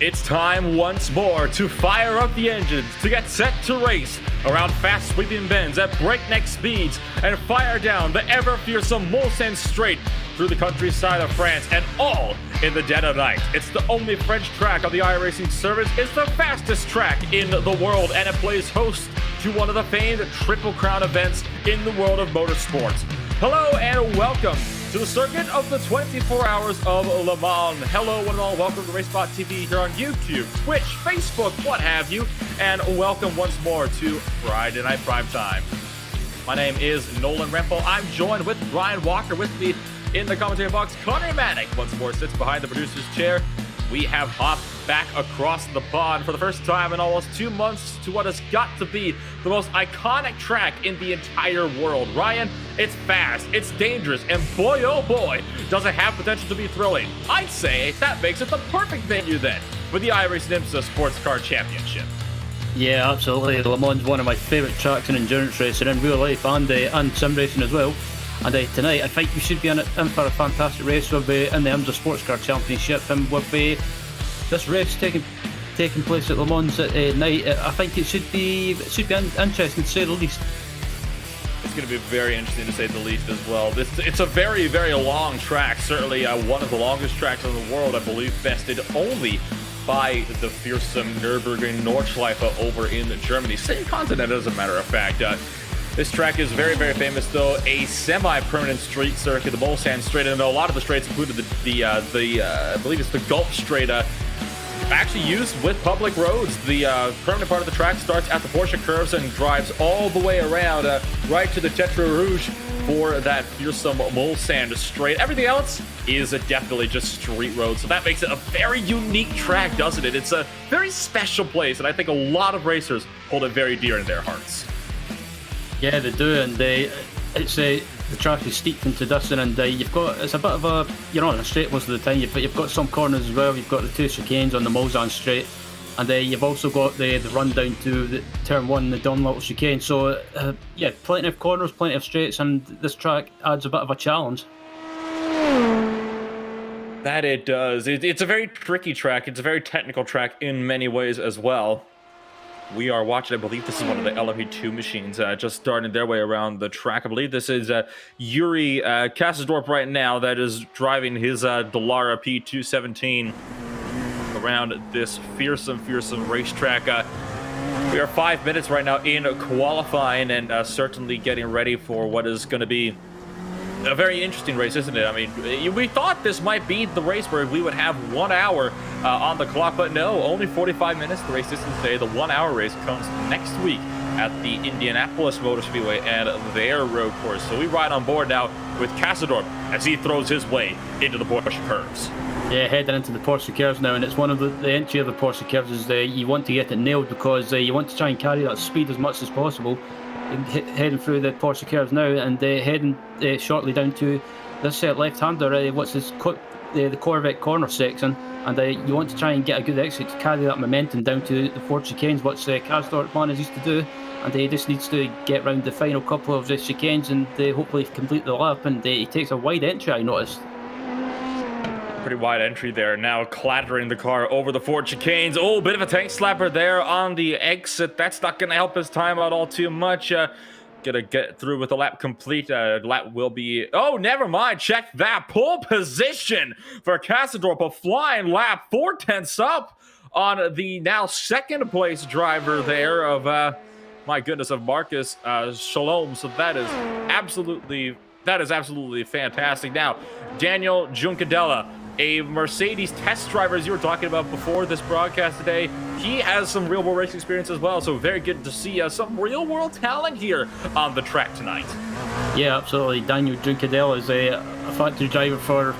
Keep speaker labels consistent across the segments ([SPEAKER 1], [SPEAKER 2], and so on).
[SPEAKER 1] It's time once more to fire up the engines, to get set to race around fast sweeping bends at breakneck speeds and fire down the ever fearsome Mulsanne Straight through the countryside of France, and all in the dead of night. It's the only French track on the iRacing service. It's the fastest track in the world, and it plays host to one of the famed Triple Crown events in the world of motorsports. Hello and welcome to the circuit of the 24 hours of Le Mans. Hello one and all, welcome to RaceSpotTV here on YouTube, Twitch, Facebook, what have you, and welcome once more to Friday Night Primetime. My name is Nolan Rempel. I'm joined with Brian Walker. With me in the commentary box, Connor Manick once more sits behind the producer's chair. We have hopped back across the pond for the first time in almost 2 months to what has got to be the most iconic track in the entire world. Ryan, it's fast, it's dangerous, and boy oh boy, does it have potential to be thrilling. I'd say that makes it the perfect venue then for the iRacing IMSA Sportscar Championship.
[SPEAKER 2] Yeah, absolutely. Le Mans is one of my favourite tracks in endurance racing in real life and sim racing as well. And tonight, I think we should be in for a fantastic race. We'll be in the IMSA Sportscar Championship, and we'll be this race taking place at Le Mans at night. I think it should be interesting to say the least.
[SPEAKER 1] It's going to be very interesting to say the least as well. It's a very, very long track. Certainly one of the longest tracks in the world, I believe, bested only by the fearsome Nürburgring Nordschleife over in Germany. Same continent, as a matter of fact. This track is very, very famous, though. A semi-permanent street circuit, the Mulsanne Straight, and a lot of the straights, included I believe it's the Gulf Straight, actually used with public roads. The permanent part of the track starts at the Porsche curves and drives all the way around, right to the Tetra Rouge for that fearsome Mulsanne Straight. Everything else is definitely just street road, so that makes it a very unique track, doesn't it? It's a very special place, and I think a lot of racers hold it very dear in their hearts.
[SPEAKER 2] Yeah, they do, and the track is steeped into dusting, and it's a bit of a, you're on a straight most of the time, but you've got some corners as well. You've got the two chicanes on the Mulsanne Straight, and you've also got the run down to the turn one, the Dunlop chicane. So yeah, plenty of corners, plenty of straights, and this track adds a bit of a challenge.
[SPEAKER 1] That it does. It's a very tricky track. It's a very technical track in many ways as well. We are watching, I believe this is one of the LMP2 machines just starting their way around the track. I believe this is Yuri Kasselsdorp right now that is driving his Dallara P217 around this fearsome racetrack. We are 5 minutes right now in qualifying and certainly getting ready for what is going to be a very interesting race, isn't it? I mean, we thought this might be the race where we would have 1 hour on the clock, but no, only 45 minutes. The race distance today, the 1 hour race, comes next week at the Indianapolis Motor Speedway and their road course. So we ride on board now with Kassadorp as he throws his way into the Porsche curves.
[SPEAKER 2] Yeah, heading into the Porsche curves now, and it's one of the entry of the Porsche curves is you want to get it nailed because you want to try and carry that speed as much as possible. Heading through the Porsche curves now, and heading shortly down to this left-hander, what's this, the Corvette corner section, and you want to try and get a good exit to carry that momentum down to the 4 chicanes, which Kasdorp manages to do, and he just needs to get round the final couple of the chicanes and hopefully complete the lap, and he takes a wide entry, I noticed.
[SPEAKER 1] Pretty wide entry there. Now clattering the car over the 4 chicanes. Oh, bit of a tank slapper there on the exit. That's not going to help his time out all too much. Gonna get through with the lap complete. Lap will be... Oh, never mind. Check that. Pole position for Kassadorp. A flying lap. 4/10 up on the now second place driver there of... my goodness, of Marcus Shalom. So that is absolutely fantastic. Now, Daniel Juncadella, a Mercedes test driver, as you were talking about before this broadcast today. He has some real-world racing experience as well, so very good to see some real-world talent here on the track tonight.
[SPEAKER 2] Yeah, absolutely. Daniel Juncadella is a factory driver for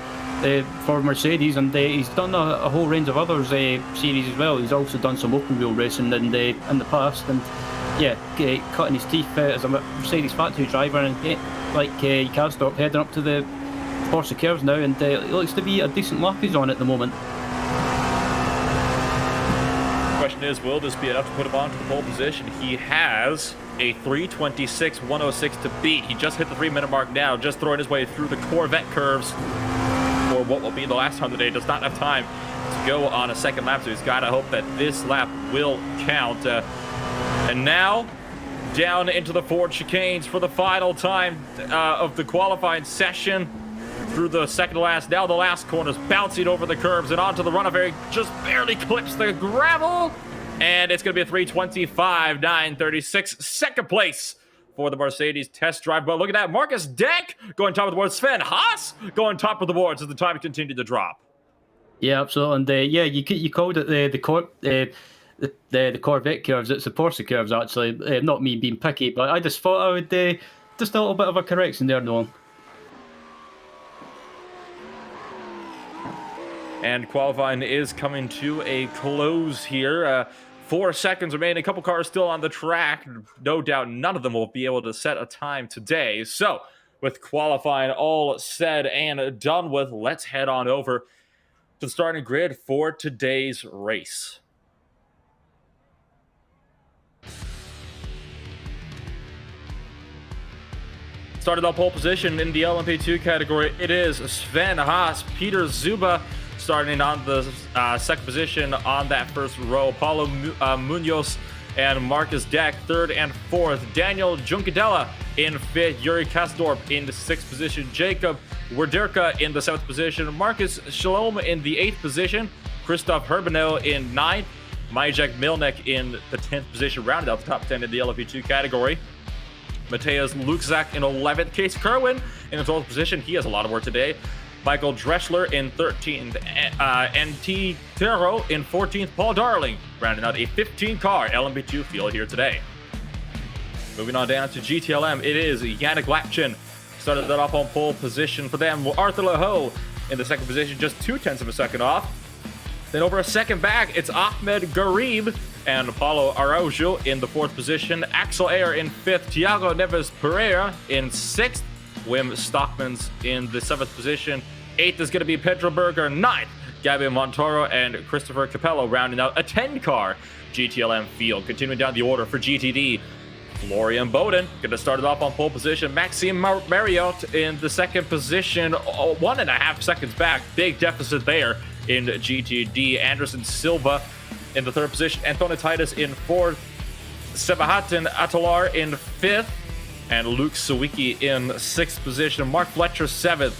[SPEAKER 2] Mercedes, and he's done a whole range of other series as well. He's also done some open-wheel racing in the past, and yeah, cutting his teeth as a Mercedes factory driver, and like Kasdorp heading up to the Porsche curves now, and it looks to be a decent lap he's on at the moment.
[SPEAKER 1] Question is, will this be enough to put him onto the pole position? He has a 3:26.106 to beat. He just hit the 3-minute mark now, just throwing his way through the Corvette curves for what will be the last time of the day. Does not have time to go on a second lap, so he's got to hope that this lap will count. And now, down into the 4 chicanes for the final time of the qualifying session. Through the second to last, now the last corners, bouncing over the curbs and onto the runoff. Just barely clips the gravel, and it's going to be a 3:25.936, second place for the Mercedes test drive. But look at that, Marcus Deck going top of the board, Sven Haas going top of the boards as the time continued to drop.
[SPEAKER 2] Yeah, absolutely, and yeah, you called it the Corvette curves. It's the Porsche curves, actually. Not me being picky, but I just thought I would just a little bit of a correction there, Nolan.
[SPEAKER 1] And qualifying is coming to a close here. 4 seconds remain. A couple cars still on the track. No doubt none of them will be able to set a time today. So, with qualifying all said and done with, let's head on over to the starting grid for today's race. Started on pole position in the LMP2 category. It is Sven Haas, Peter Zuba, starting on the second position on that first row. Paulo Munoz and Marcus Deck, third and fourth. Daniel Juncadella in fifth. Yuri Kasdorp in the sixth position. Jacob Werderka in the seventh position. Marcus Shalom in the eighth position. Christoph Herbinel in ninth. Majek Milnek in the 10th position, rounded out the top 10 in the LMP2 category. Mateusz Lukzak in 11th. Case Kerwin in the 12th position. He has a lot of work today. Michael Dreschler in 13th. NT Tero in 14th. Paul Darling rounding out a 15-car LMP2 field here today. Moving on down to GTLM, it is Yannick Lapchin. Started that off on pole position for them. Arthur Laho in the second position, just 0.2 of a second off. Then over a second back, it's Ahmed Garib and Paulo Araujo in the fourth position. Axel Ayer in fifth. Thiago Neves Pereira in sixth. Wim Stockmans in the seventh position. Eighth is going to be Pedro Berger. Ninth, Gabi Montoro and Christopher Capello rounding out a 10-car GTLM field. Continuing down the order for GTD, Florian Bowden going to start it off on pole position. Maxime Marriott in the second position, 1.5 seconds back. Big deficit there in GTD. Anderson Silva in the third position. Antonio in fourth. Sebahattin Atalar in fifth. And Luke Sawicki in sixth position. Mark Fletcher seventh.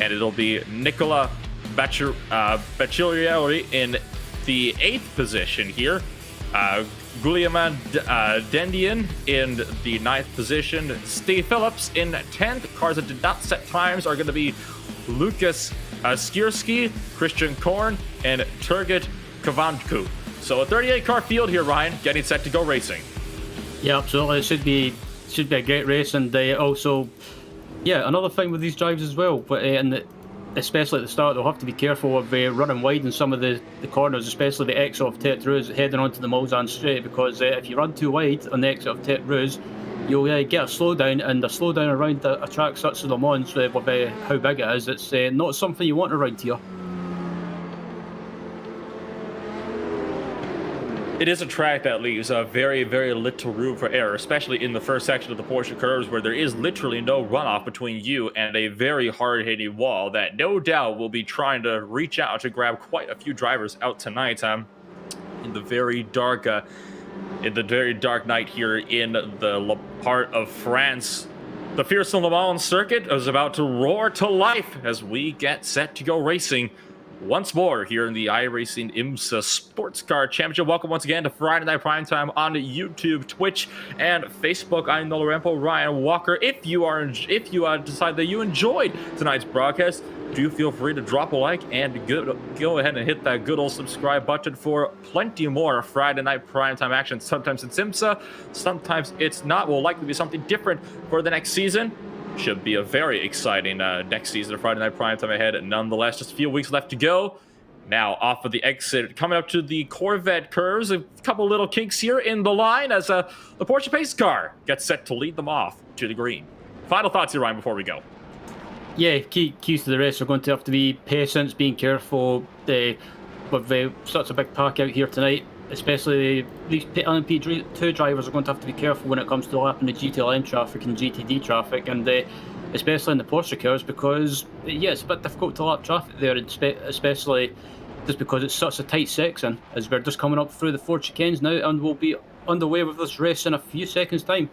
[SPEAKER 1] And it'll be Nicola Bacciolieri in the eighth position here. Guglielmin Dendian in the ninth position. Steve Phillips in 10th. Cars that did not set times are going to be Lucas Skierski, Christian Korn, and Turgut Kavandku. So a 38-car field here, Ryan, getting set to go racing.
[SPEAKER 2] Yeah, absolutely. It should be a great race, and also, Yeah, another thing with these drives as well, but especially at the start, they'll have to be careful of running wide in some of the corners, especially the exit of Tete Rouge heading onto the Mulsanne straight, because if you run too wide on the exit of Tete Rouge, you'll get a slowdown, and a slowdown around a track such as Le Mans, with how big it is, it's not something you want around here.
[SPEAKER 1] It is a track that leaves a very, very little room for error, especially in the first section of the Porsche curves, where there is literally no runoff between you and a very hard-hitting wall that no doubt will be trying to reach out to grab quite a few drivers out tonight. In the very dark night here in the part of France. The fearsome Le Mans circuit is about to roar to life as we get set to go racing once more here in the iRacing IMSA Sportscar Championship. Welcome once again to Friday Night Primetime on YouTube, Twitch, and Facebook. I'm Nolan Rempo, Ryan Walker. If you decide that you enjoyed tonight's broadcast, do feel free to drop a like and go ahead and hit that good old subscribe button for plenty more Friday Night Primetime action. Sometimes it's IMSA, sometimes it's not. Will likely be something different for the next season. Should be a very exciting next season of Friday Night Primetime ahead. Nonetheless, just a few weeks left to go. Now, off of the exit, coming up to the Corvette curves, a couple little kinks here in the line as the Porsche pace car gets set to lead them off to the green. Final thoughts here, Ryan, before we go.
[SPEAKER 2] Yeah, keys to the race are going to have to be patience, being careful with such a big pack out here tonight. Especially these LMP2 drivers are going to have to be careful when it comes to lapping the GTLM traffic and GTD traffic, and especially in the Porsche cars, because it's a bit difficult to lap traffic there, especially just because it's such a tight section, as we're just coming up through the 4 chicanes now, and we'll be underway with this race in a few seconds' time.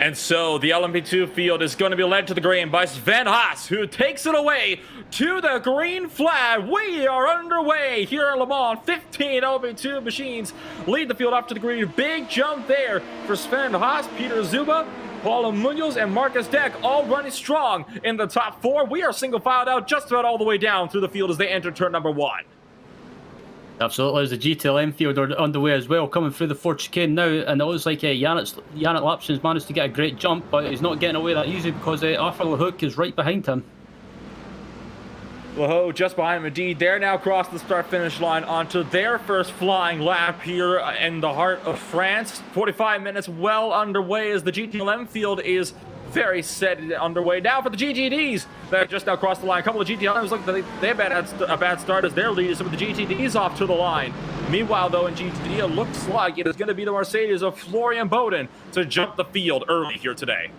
[SPEAKER 1] And so the LMP2 field is going to be led to the green by Sven Haas, who takes it away to the green flag. We are underway here at Le Mans. 15 LMP2 machines lead the field up to the green. Big jump there for Sven Haas, Peter Zuba, Paulo Munoz, and Marcus Deck, all running strong in the top 4. We are single filed out just about all the way down through the field as they enter turn number 1.
[SPEAKER 2] Absolutely, as the GTLM field are underway as well, coming through the 4 chicane now, and it looks like Yannick Lapshin's managed to get a great jump, but he's not getting away that easy because Arthur Lehouk is right behind him.
[SPEAKER 1] Lehouk just behind him indeed. They're now across the start-finish line onto their first flying lap here in the heart of France. 45 minutes well underway as the GTLM field is very set underway. Now for the GTDs, they're just now crossed the line. A couple of GTLMs look like they've had a bad start as their leaders. Some of the GTDs off to the line. Meanwhile, though, in GTD, it looks like it is going to be the Mercedes of Florian Bowden to jump the field early here today.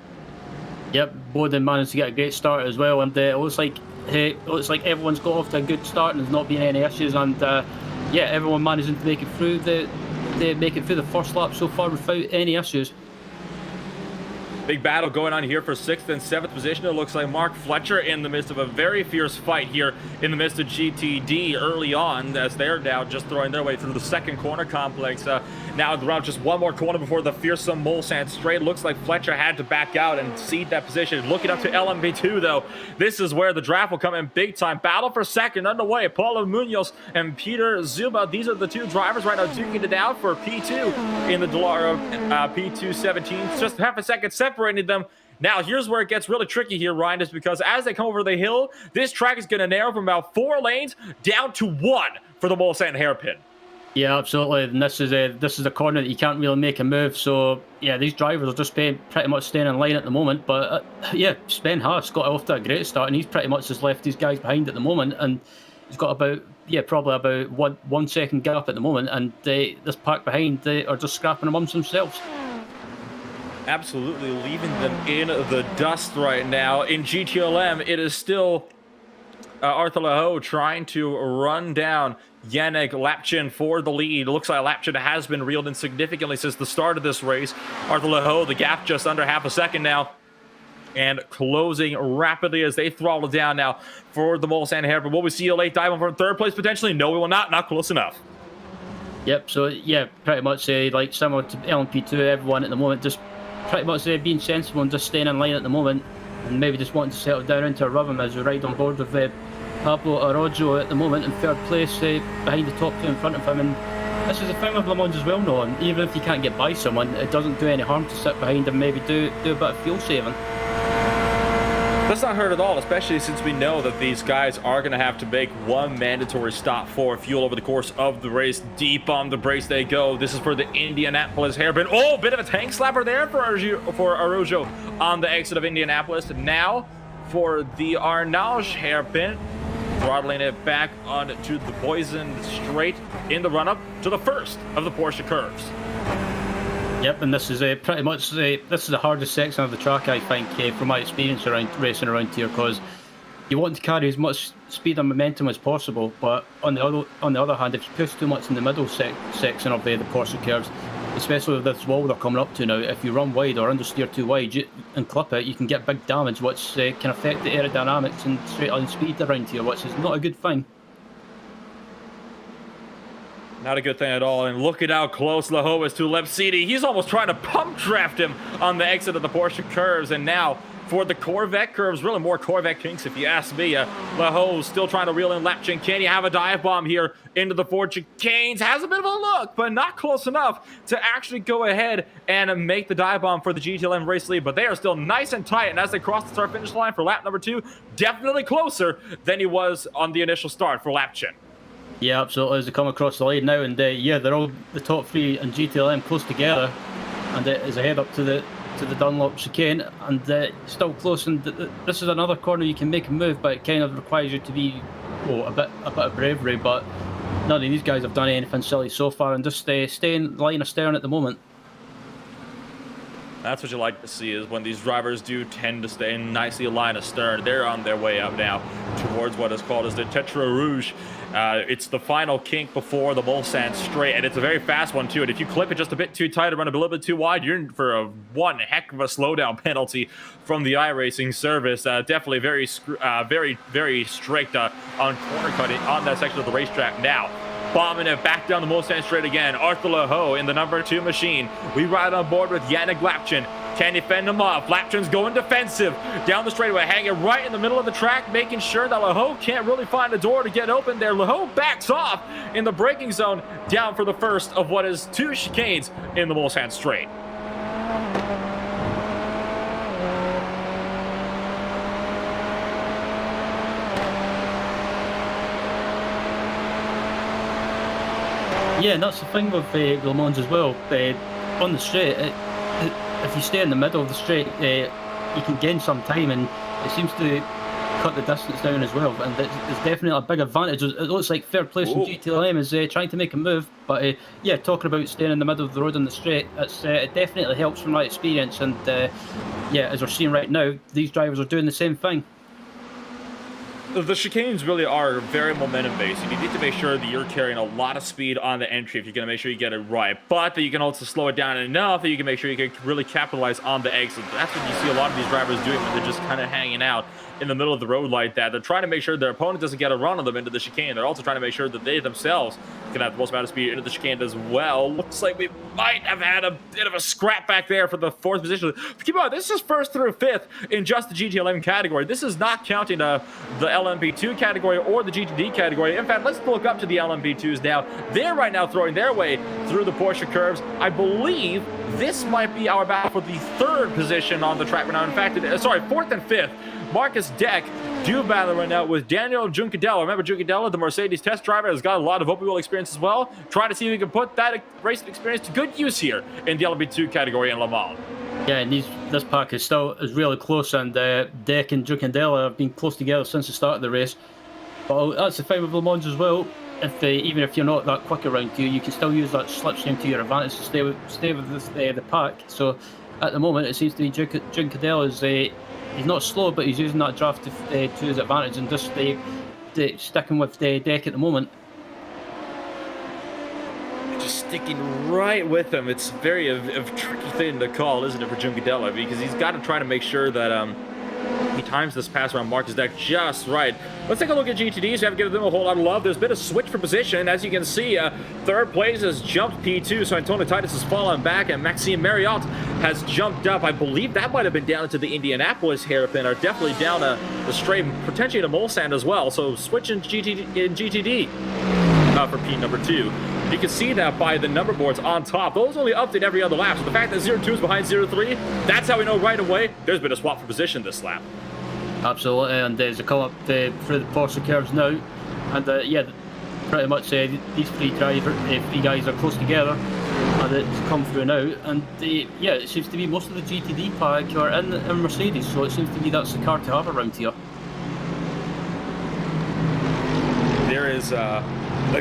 [SPEAKER 2] Yep, Bowden managed to get a great start as well, and it looks like everyone's got off to a good start and there's not been any issues, and everyone managing to make it through the first lap so far without any issues.
[SPEAKER 1] Big battle going on here for 6th and 7th position. It looks like Mark Fletcher in the midst of a very fierce fight here in the midst of GTD early on, as they're now just throwing their way through the second corner complex. Now around just one more corner before the fearsome Mulsanne straight. Looks like Fletcher had to back out and cede that position. Looking up to LMP2 though, this is where the draft will come in big time. Battle for second underway. Paulo Munoz and Peter Zuba. These are the 2 drivers right now duking it out for P2 in the Dallara P217. Just half a second separated them. Now, here's where it gets really tricky here, Ryan, is because as they come over the hill, this track is going to narrow from about 4 lanes down to 1 for the Mulsanne hairpin.
[SPEAKER 2] Yeah, absolutely. And this is a corner that you can't really make a move. So, yeah, these drivers are just pretty much staying in line at the moment. But, Sven Haas got off to a great start, and he's pretty much just left these guys behind at the moment. And he's got probably about 1 second gap at the moment. And this pack behind, they are just scrapping amongst themselves.
[SPEAKER 1] Absolutely leaving them in the dust right now. In GTLM, it is still Arthur Lehouk trying to run down Yannick Lapchin for the lead. Looks like Lapchin has been reeled in significantly since the start of this race. Arthur Lehouk, the gap just under half a second now, and closing rapidly as they throttle down now for the Mulsanne hairpin. Will we see a late dive on for 3rd place potentially? No, we will not. Not close enough.
[SPEAKER 2] Yep, so yeah, pretty much like similar to LMP2, everyone at the moment just pretty much being sensible and just staying in line at the moment, and maybe just wanting to settle down into a rhythm as we ride on board with Pablo Araujo at the moment in 3rd place, behind the top 2 in front of him, and This is the thing with Le Mans as well, Nolan. Even if you can't get by someone, it doesn't do any harm to sit behind and maybe do a bit of fuel saving.
[SPEAKER 1] That's not hurt at all, especially since we know that these guys are going to have to make one mandatory stop for fuel over the course of the race. Deep on the brakes they go. This is for the Indianapolis hairpin. Oh, bit of a tank slapper there for Araujo on the exit of Indianapolis. Now for the Arnage hairpin, throttling it back onto the Poison straight in the run-up to the first of the Porsche curves.
[SPEAKER 2] Yep, and this is pretty much this is the hardest section of the track, I think, from my experience around racing around here, because you want to carry as much speed and momentum as possible, but on the other hand, if you push too much in the middle section of the Porsche curves, especially with this wall they're coming up to now, if you run wide or understeer too wide and clip it, you can get big damage, which can affect the aerodynamics and straight line speed around here, which is not a good thing.
[SPEAKER 1] Not a good thing at all, and look at how close Laho is to Lepsidi. He's almost trying to pump draft him on the exit of the Porsche curves, and now for the Corvette curves, really more Corvette kinks if you ask me. Laho still trying to reel in Lapchin. Can you have a dive bomb here into the Ford chicanes? Has a bit of a look, but not close enough to actually go ahead and make the dive bomb for the GTLM race lead, but they are still nice and tight, and as they cross the start-finish line for lap number 2, definitely closer than he was on the initial start for Lapchin.
[SPEAKER 2] Yeah, absolutely. As they come across the line now, and yeah, they're all the top 3 and GTLM close together, and as I head up to the Dunlop chicane, and still close. And this is another corner you can make a move, but it kind of requires you to be a bit of bravery. But none of these guys have done anything silly so far, and just stay in line astern at the moment.
[SPEAKER 1] That's what you like to see, is when these drivers do tend to stay nicely aligned astern. They're on their way up now towards what is called as the Tetra Rouge. It's the final kink before the Mulsanne straight, and it's a very fast one too. And if you clip it just a bit too tight or run a little bit too wide, you're in for one heck of a slowdown penalty from the iRacing service. Definitely very strict on corner cutting on that section of the racetrack now. Bombing it back down the Mulsanne straight again. Arthur Laho in the number 2 machine. We ride on board with Yannick Lapchin. Can he fend him off? Lapchin's going defensive down the straightaway, hanging right in the middle of the track, making sure that Laho can't really find a door to get open there. Laho backs off in the braking zone, down for the first of what is 2 chicanes in the Mulsanne straight.
[SPEAKER 2] Yeah, and that's the thing with Le Mans as well. On the straight, if you stay in the middle of the straight, you can gain some time, and it seems to cut the distance down as well. And it's definitely a big advantage. It looks like third place in GTLM is trying to make a move, but yeah, talking about staying in the middle of the road on the straight, it definitely helps from my experience. And yeah, as we're seeing right now, these drivers are doing the same thing.
[SPEAKER 1] The chicanes really are very momentum-based. You need to make sure that you're carrying a lot of speed on the entry if you're going to make sure you get it right. But that you can also slow it down enough that you can make sure you can really capitalize on the exit. That's what you see a lot of these drivers doing when they're just kind of hanging out in the middle of the road like that. They're trying to make sure their opponent doesn't get a run on them into the chicane. They're also trying to make sure that they themselves can have the most amount of speed into the chicane as well. Looks like we might have had a bit of a scrap back there for the 4th position. Keep in mind, this is 1st through 5th in just the GTLM category. This is not counting the LMP2 category or the GTD category. In fact, let's look up to the LMP2s now. They're right now throwing their way through the Porsche curves. I believe this might be our battle for the 3rd position on the track right now. In fact, 4th and 5th. Marcus Deck do battle right now with Daniel Juncadello. Remember Juncadello, the Mercedes test driver, has got a lot of open wheel experience as well. Trying to see if we can put that racing experience to good use here in the LMP2 category in Le Mans.
[SPEAKER 2] Yeah, and this pack is really close, and Deck and Juncadello have been close together since the start of the race. But that's the thing with Le Mans as well. Even if you're not that quick around here, you can still use that slipstream to your advantage to stay with the pack. So at the moment, it seems to be Juncadello is he's not slow, but he's using that draft to his advantage, and just sticking with the Deck at the moment.
[SPEAKER 1] Just sticking right with him. It's very a tricky thing to call, isn't it, for Juncadello? Because he's got to try to make sure that he times this pass around Marcus Deck just right. Let's take a look at GTDs. We haven't given them a whole lot of love. There's been a switch for position. As you can see, 3rd place has jumped P2, so Antonio Titus has fallen back, and Maxime Marriott has jumped up. I believe that might have been down into the Indianapolis hairpin, or definitely down the straight, potentially to Mulsanne as well. So switching GTD for P number 2. You can see that by the number boards on top. Those only update every other lap. So the fact that 02 is behind 03, that's how we know right away there's been a swap for position this lap.
[SPEAKER 2] Absolutely, and there's a come up through the Porsche curves now, and yeah, pretty much these three guys are close together, and it's come through now, and yeah, it seems to be most of the GTD pack are in Mercedes, so it seems to be that's the car to have around here.
[SPEAKER 1] There is a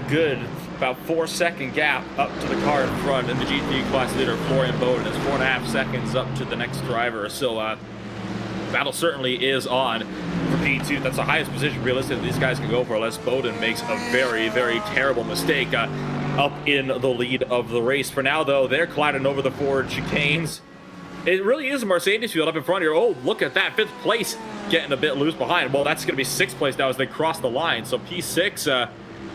[SPEAKER 1] good about 4-second gap up to the car in front, and the GTD class leader Florian Bowden is 4.5 seconds up to the next driver. So battle certainly is on for P2. That's the highest position realistically these guys can go for, unless Bowden makes a very, very terrible mistake up in the lead of the race. For now, though, they're colliding over the forward chicanes. It really is a Mercedes field up in front here. Oh, look at that. 5th place getting a bit loose behind. Well, that's going to be 6th place now as they cross the line. So P6, I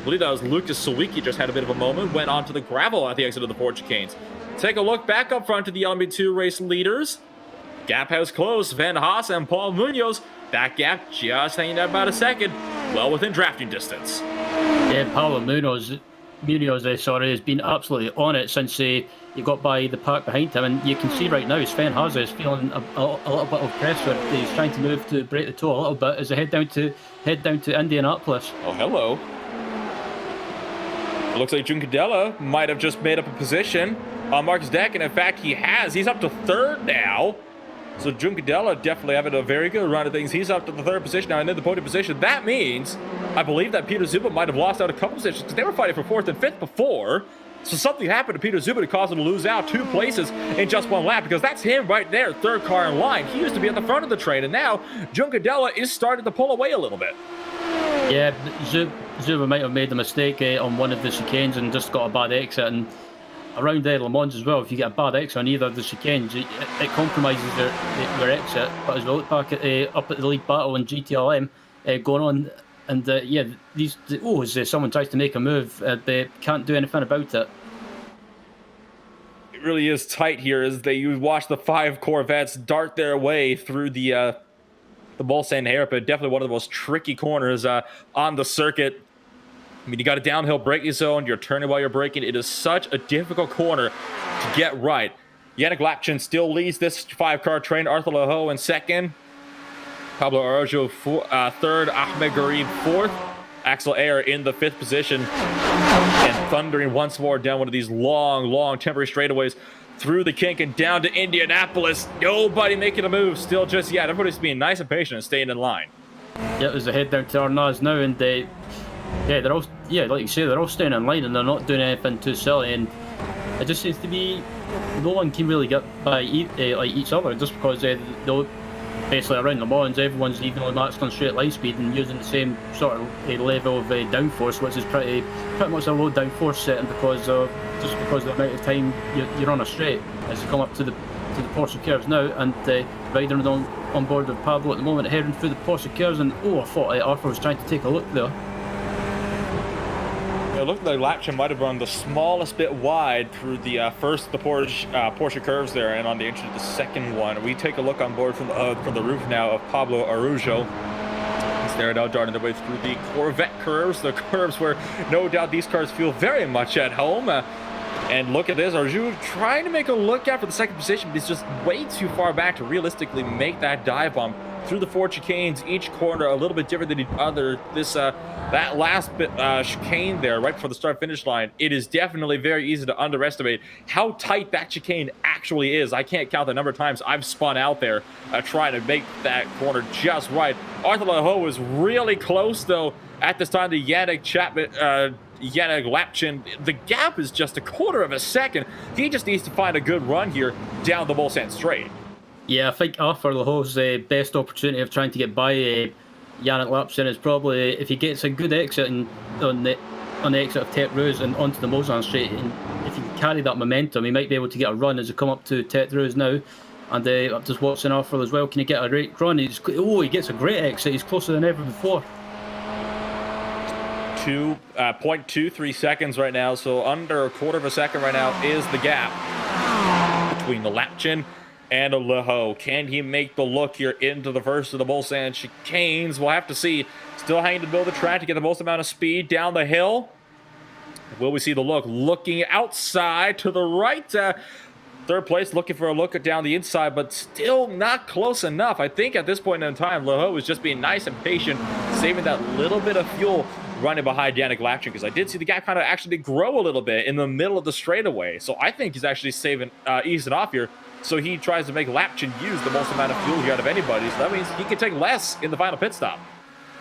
[SPEAKER 1] believe that was Lucas Sawicki, just had a bit of a moment, went onto the gravel at the exit of the forward chicanes. Take a look back up front to the LMP2 race leaders. Gap has closed. Van Haas and Paul Munoz. That gap just hanging out about a second. Well within drafting distance.
[SPEAKER 2] Yeah, Paulo Munoz, has been absolutely on it since he got by the pack behind him. And you can see right now, Sven Haas is feeling a little bit of pressure. He's trying to move to break the toe a little bit as they head down to Indianapolis.
[SPEAKER 1] Oh, hello. It looks like Juncadella might have just made up a position on Marcus Deck, and in fact, he has. He's up to 3rd now. So Juncadella definitely having a very good run of things. He's up to the 3rd position now and in the podium position. That means, I believe that Peter Zuba might have lost out a couple positions because they were fighting for 4th and 5th before. So something happened to Peter Zuba to cause him to lose out 2 places in just 1 lap, because that's him right there, 3rd car in line. He used to be at the front of the train, and now Juncadella is starting to pull away a little bit.
[SPEAKER 2] Yeah, Zuba might have made a mistake on one of the chicanes and just got a bad exit, and around Le Mans as well, if you get a bad exit on either of the chicanes, it compromises your exit. But as we look back at up at the league battle in GTLM going on, and yeah, as someone tries to make a move, they can't do anything about it.
[SPEAKER 1] It really is tight here as they watch the 5 Corvettes dart their way through the Mulsanne hairpin. Definitely one of the most tricky corners on the circuit. I mean, you got a downhill braking zone, you're turning while you're braking. It is such a difficult corner to get right. Yannick Lapchin still leads this 5-car train. Arthur Lehoux in 2nd. Pablo Araujo 3rd. Ahmed Garib 4th. Axel Ayer in the 5th position. And thundering once more down one of these long temporary straightaways through the kink and down to Indianapolis. Nobody making a move still just yet. Everybody's being nice and patient and staying in line.
[SPEAKER 2] Yeah, there's a head down to Arnaz now, and they're all, like you say, they're all staying in line and they're not doing anything too silly, and it just seems to be no one can really get by each other, just because they're basically around Le Mans, everyone's evenly matched on straight line speed and using the same sort of level of downforce, which is pretty much a low downforce setting because of the amount of time you're on a straight as you come up to the Porsche curves now. And riding on board with Pablo at the moment, heading through the Porsche curves, and I thought Arthur was trying to take a look there.
[SPEAKER 1] It looked like Lapchin might have run the smallest bit wide through the Porsche curves there, and on the entry to the 2nd one. We take a look on board from the roof now of Pablo Araujo. They're now darting their way through the Corvette curves, the curves where no doubt these cars feel very much at home. And look at this, Araujo trying to make a look out for the 2nd position, but he's just way too far back to realistically make that dive bomb through the 4 chicanes, each corner a little bit different than the other. That last bit chicane there right before the start finish line, it is definitely very easy to underestimate how tight that chicane actually is. I can't count the number of times I've spun out there trying to make that corner just right. Arthur Lehoux was really close though at this time to Yannick Lapchin. The gap is just a 1/4 of a second. He just needs to find a good run here down the Mulsanne straight.
[SPEAKER 2] Yeah, I think Arthur Lehoux's best opportunity of trying to get by Yannick Lapchin is probably if he gets a good exit on the exit of Tete Rouge and onto the Mulsanne straight, and if he can carry that momentum, he might be able to get a run as they come up to Tete Rouge now. And I'm just watching Arthur as well. Can he get a great run? He gets a great exit. He's closer than ever before.
[SPEAKER 1] 0.23 seconds right now, so under a 1/4 of a second right now is the gap between the Lapchin and Lehoux. Can he make the look here into the first of the Mulsanne chicanes? We'll have to see. Still hanging to build the track to get the most amount of speed down the hill. Will we see the look? Looking outside to the right. Third place, looking for a look down the inside, but still not close enough. I think at this point in time, Leho was just being nice and patient, saving that little bit of fuel running behind Yannick Lapchin, because I did see the gap kind of actually grow a little bit in the middle of the straightaway. So I think he's actually easing off here. So he tries to make Lapchin use the most amount of fuel here out of anybody. So that means he can take less in the final pit stop.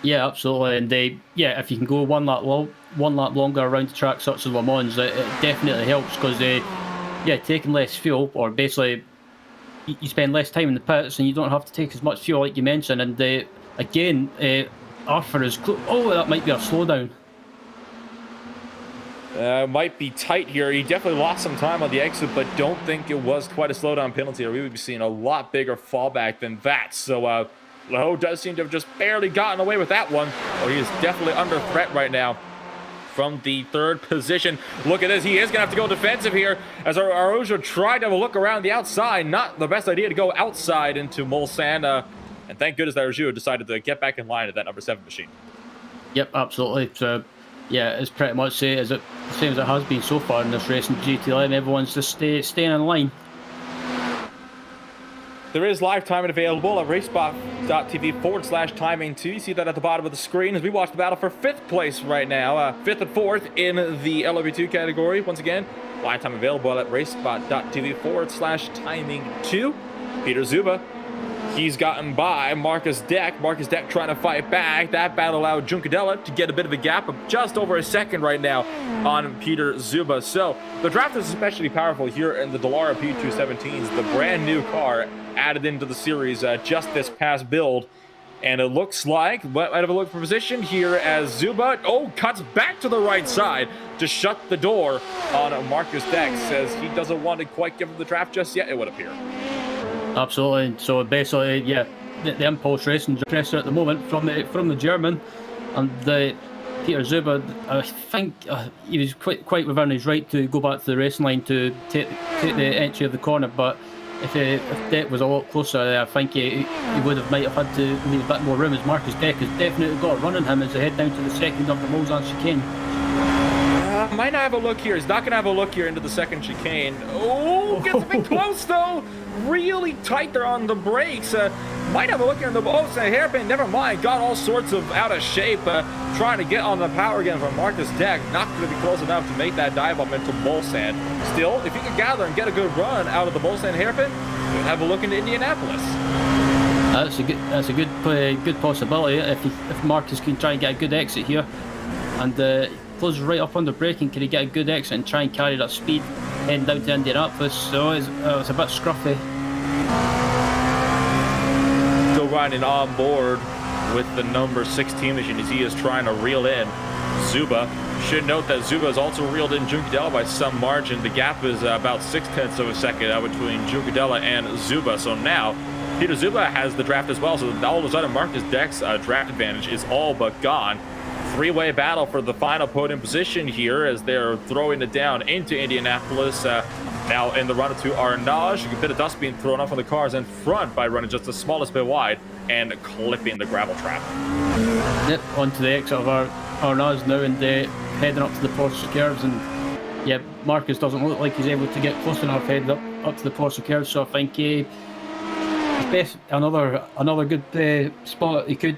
[SPEAKER 2] Yeah, absolutely. And if you can go one lap longer around the track such as Le Mans, it definitely helps, because taking less fuel, or basically you spend less time in the pits and you don't have to take as much fuel like you mentioned. And again, Arthur is that might be a slowdown.
[SPEAKER 1] Might be tight here. He definitely lost some time on the exit, but don't think it was quite a slowdown penalty, or we would be seeing a lot bigger fallback than that. So Leho does seem to have just barely gotten away with that one. Oh, he is definitely under threat right now from the third position. Look at this. He is going to have to go defensive here, as Araujo tried to have a look around the outside. Not the best idea to go outside into Mulsanne. And thank goodness that Araujo decided to get back in line at that number 7 machine.
[SPEAKER 2] Yep, absolutely. So, it's pretty much the same as it has been so far in this race in GTLM. Everyone's just staying in line.
[SPEAKER 1] There is live timing available at RaceSpotTV/timing2. You see that at the bottom of the screen as we watch the battle for 5th place right now. 5th and 4th in the LMP2 category. Once again, live time available at RaceSpot.tv/timing2. Peter Zuba, he's gotten by Marcus Deck. Marcus Deck trying to fight back. That battle allowed Juncadella to get a bit of a gap of just over a second right now on Peter Zuba. So the draft is especially powerful here in the Dallara P217s, the brand new car added into the series just this past build. And it looks like, might have a look for position here as Zuba, cuts back to the right side to shut the door on Marcus Deck. Says he doesn't want to quite give him the draft just yet, it would appear.
[SPEAKER 2] Absolutely. So basically, the impulse racing dresser at the moment from the German, and Peter Zuba, I think he was quite within his right to go back to the racing line to take the entry of the corner, but if Deck was a lot closer, I think he might have had to leave a bit more room, as Marcus Deck has definitely got it running him as they head down to the second of the Mulsanne chicane.
[SPEAKER 1] Might not have a look here. He's not going to have a look here into the second chicane. Gets a bit close though. Really tight there on the brakes. Might have a look here in the hairpin. Never mind. Got all sorts of out of shape. Trying to get on the power again from Marcus Deck. Not going to be close enough to make that dive up into Mulsanne. Still, if you can gather and get a good run out of the Mulsanne hairpin, you'll have a look into Indianapolis.
[SPEAKER 2] That's a good possibility if Marcus can try and get a good exit here, and closes right up under braking. Can he get a good exit and try and carry that speed heading down to Indianapolis? So it's a bit scruffy.
[SPEAKER 1] Still riding on board with the number 16 machine as he is trying to reel in Zuba. Should note that Zuba has also reeled in Juncadella by some margin. The gap is about 0.6 of a second between Juncadella and Zuba. So now Peter Zuba has the draft as well. So all of a sudden Marcus Deck's draft advantage is all but gone. Three-way battle for the final podium position here as they're throwing it down into Indianapolis. Now in the run to Arnage, a bit of dust being thrown off on the cars in front by running just the smallest bit wide and clipping the gravel trap.
[SPEAKER 2] Yep, onto the exit of Arnage now, and heading up to the Porsche curves. And Marcus doesn't look like he's able to get close enough heading up to the Porsche curves. So I think another good spot he could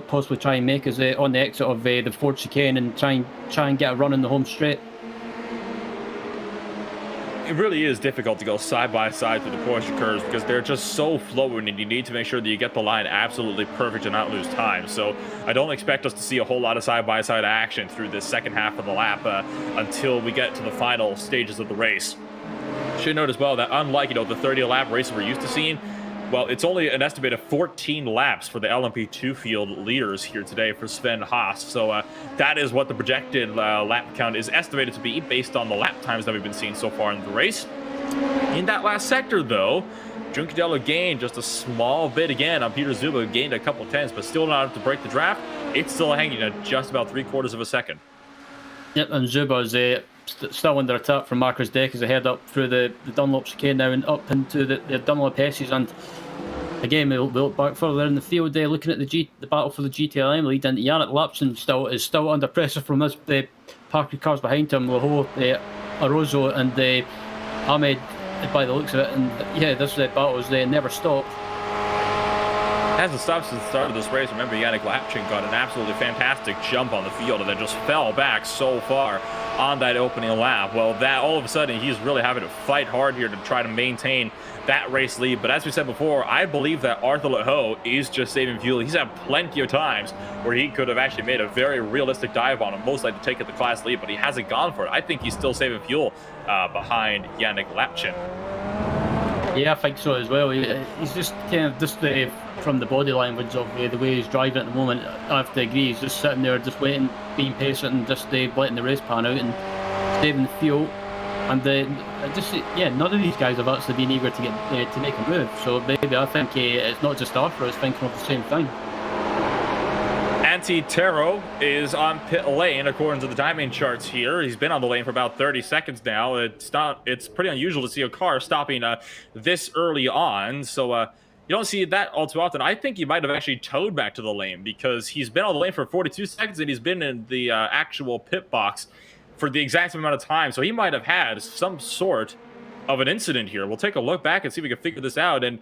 [SPEAKER 2] possibly try and make is on the exit of the Ford chicane, and try and get a run in the home straight.
[SPEAKER 1] It really is difficult to go side by side through the Porsche curves because they're just so flowing, and you need to make sure that you get the line absolutely perfect and not lose time. So I don't expect us to see a whole lot of side by side action through this second half of the lap until we get to the final stages of the race. Should note as well that unlike the 30 lap races we're used to seeing, well, it's only an estimated 14 laps for the LMP2 field leaders here today for Sven Haas. So that is what the projected lap count is estimated to be based on the lap times that we've been seeing so far in the race. In that last sector, though, Juncadella gained just a small bit again on Peter Zuba, gained a couple tenths, but still not enough to break the draft. It's still hanging at just about 3/4 of a second.
[SPEAKER 2] Yep, and Zuba's still under attack from Marcus Deck as they head up through the Dunlop chicane now and up into the Dunlop S's. And again, we'll look back further in the field, looking at the battle for the GTLM lead, and Yannick Lapchin is still under pressure from this pack of cars behind him, Laho, Arozo, and Ahmed, by the looks of it. And yeah, this battles never stopped.
[SPEAKER 1] Hasn't stopped since the start of this race. Remember, Yannick Lapchin got an absolutely fantastic jump on the field and then just fell back so far on that opening lap. Well, that all of a sudden, he's really having to fight hard here to try to maintain that race lead. But as we said before, I believe that Arthur Laho is just saving fuel. He's had plenty of times where he could have actually made a very realistic dive on him, most likely to take it the class lead, but he hasn't gone for it. I think he's still saving fuel behind Yannick Lapchin.
[SPEAKER 2] Yeah, I think so as well. He's just kind of just from the body language of the way he's driving at the moment. I have to agree. He's just sitting there, just waiting, being patient, and just letting the race pan out and saving the fuel. And none of these guys have actually been eager to get to make a move. So maybe I think it's not just Arthur; it's thinking of the same thing.
[SPEAKER 1] Antitero is on pit lane according to the timing charts here. He's been on the lane for about 30 seconds now. It's pretty unusual to see a car stopping this early on, so you don't see that all too often. I think he might have actually towed back to the lane because he's been on the lane for 42 seconds and he's been in the actual pit box for the exact same amount of time, so he might have had some sort of an incident here. We'll take a look back and see if we can figure this out. And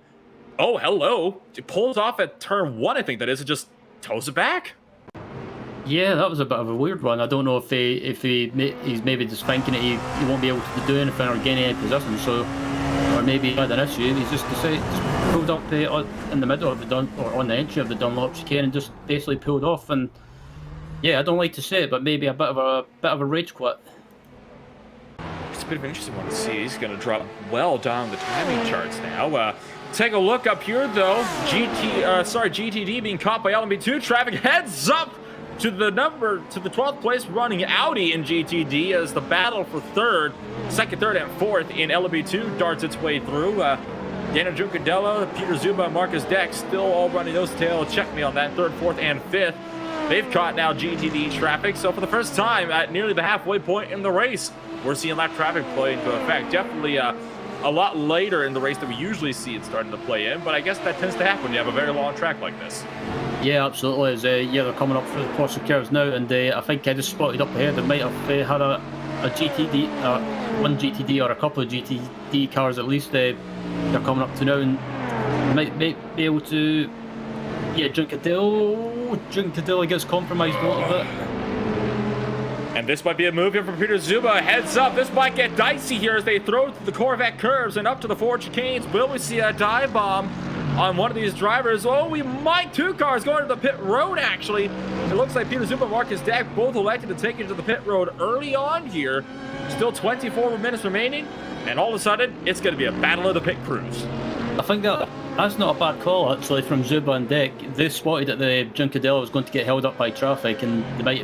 [SPEAKER 1] oh, hello, he pulls off at turn 1, I think that is, and just tows it back.
[SPEAKER 2] Yeah, that was a bit of a weird one. I don't know if he's maybe just thinking that he won't be able to do anything or gain any position, so, or maybe he had an issue. He's just pulled up in the middle of the or on the entry of the Dunlop chicane and just basically pulled off. And yeah, I don't like to say it, but maybe a bit of a rage quit.
[SPEAKER 1] It's a bit of an interesting one to see. He's going to drop well down the timing charts now. Take a look up here though. GTD being caught by LMP2 traffic. Heads up to the 12th place running Audi in GTD as the battle for second, third, and fourth in LMP2 darts its way through. Daniel Juncadella, Peter Zuba, Marcus Dex still all running those tail. Check me on that. Third, fourth, and fifth. They've caught now GTD traffic. So for the first time at nearly the halfway point in the race, we're seeing lap traffic play into effect. Definitely a lot later in the race than we usually see it starting to play in, but I guess that tends to happen when you have a very long track like this.
[SPEAKER 2] Yeah, absolutely. They're coming up through the Porsche curves now, and I think I just spotted up ahead. They might have had a GTD, one GTD or a couple of GTD cars at least. They're coming up to now, and might be able to. Yeah, Juncadella gets compromised a little bit.
[SPEAKER 1] And this might be a move here from Peter Zuba. Heads up, this might get dicey here as they throw the Corvette curves and up to the Ford chicanes. Will we see a dive bomb on one of these drivers? Oh, we might. Two cars going to the pit road, actually. It looks like Peter Zuba and Marcus Dack both elected to take it to the pit road early on here. Still 24 minutes remaining, and all of a sudden, it's going to be a battle of the pit crews.
[SPEAKER 2] I think that's not a bad call, actually, from Zuba and Deck. They spotted that the Juncadella was going to get held up by traffic, and they might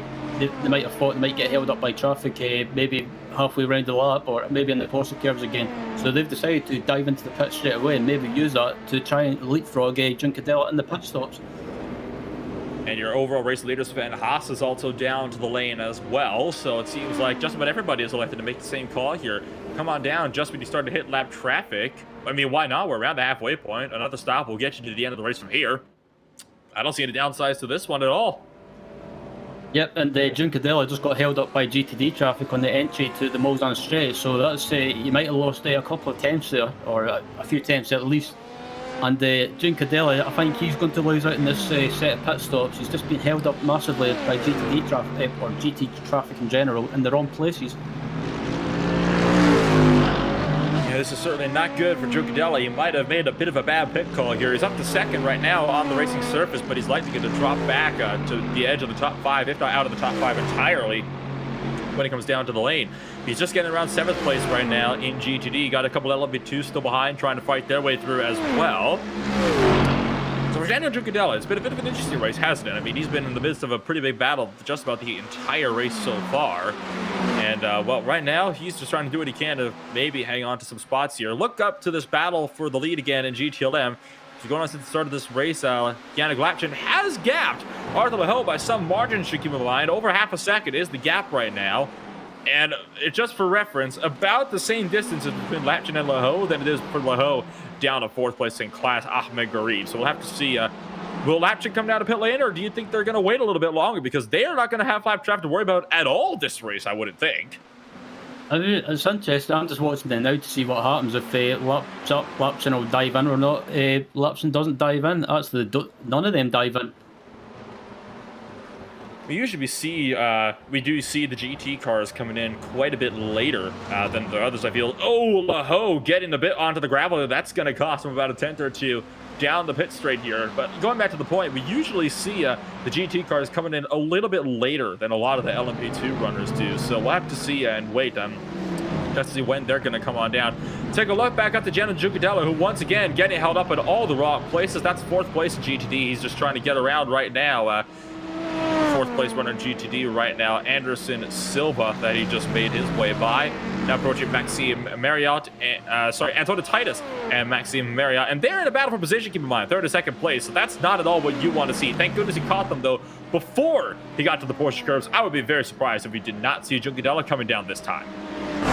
[SPEAKER 2] have thought they might get held up by traffic maybe halfway around the lap or maybe in the Porsche curves again. So they've decided to dive into the pit straight away and maybe use that to try and leapfrog Juncadella in the pit stops.
[SPEAKER 1] And your overall race leader, Sven Haas, is also down to the lane as well. So it seems like just about everybody is elected to make the same call here. Come on down just when you start to hit lap traffic. I mean, why not? We're around the halfway point. Another stop will get you to the end of the race from here. I don't see any downsides to this one at all.
[SPEAKER 2] Yep, and Juncadella just got held up by GTD traffic on the entry to the Mulsanne straight, so that's you might have lost a couple of tenths there, or a few tenths at least. And Juncadella, I think he's going to lose out in this set of pit stops. He's just been held up massively by GTD traffic, or GT traffic in general, in the wrong places.
[SPEAKER 1] Yeah, this is certainly not good for Juncadella. He might have made a bit of a bad pit call here. He's up to second right now on the racing surface, but he's likely going to drop back to the edge of the top five, if not out of the top five entirely when it comes down to the lane. He's just getting around 7th place right now in GTD. Got a couple of LMP2s still behind, trying to fight their way through as well. So for Daniel Juncadella, it's been a bit of an interesting race, hasn't it? I mean, he's been in the midst of a pretty big battle just about the entire race so far. And, well, right now, he's just trying to do what he can to maybe hang on to some spots here. Look up to this battle for the lead again in GTLM. So going on since the start of this race, Yannick Lapchin has gapped Arthur Laho by some margin, should keep in mind. Over half a second is the gap right now. And just for reference, about the same distance between Lapchin and Laho than it is for Laho down to 4th place in class Ahmed Garib. So we'll have to see Will Lapchick come down to pit lane, or do you think they're going to wait a little bit longer? Because they are not going to have lap traffic to worry about at all this race, I wouldn't think.
[SPEAKER 2] I mean, it's interesting. I'm just watching it now to see what happens if Lapson will dive in or not. Lapson doesn't dive in. Actually, none of them dive in.
[SPEAKER 1] We usually we do see the GT cars coming in quite a bit later than the others, I feel. Oh, Laho getting a bit onto the gravel. That's going to cost him about a tenth or two down the pit straight here. But going back to the point, we usually see the GT cars coming in a little bit later than a lot of the LMP2 runners do. So we'll have to see and wait just to see when they're going to come on down. Take a look back at the Jenna Giucadella, who once again getting held up at all the wrong places. That's 4th place in GTD. He's just trying to get around right now. 4th place runner in GTD right now, Anderson Silva, that he just made his way by. Now approaching Maxime Marriott, Antonio Titus and Maxime Marriott. And they're in a battle for position, keep in mind, 3rd and 2nd place. So that's not at all what you want to see. Thank goodness he caught them, though, before he got to the Porsche curves. I would be very surprised if we did not see Giucadella coming down this time.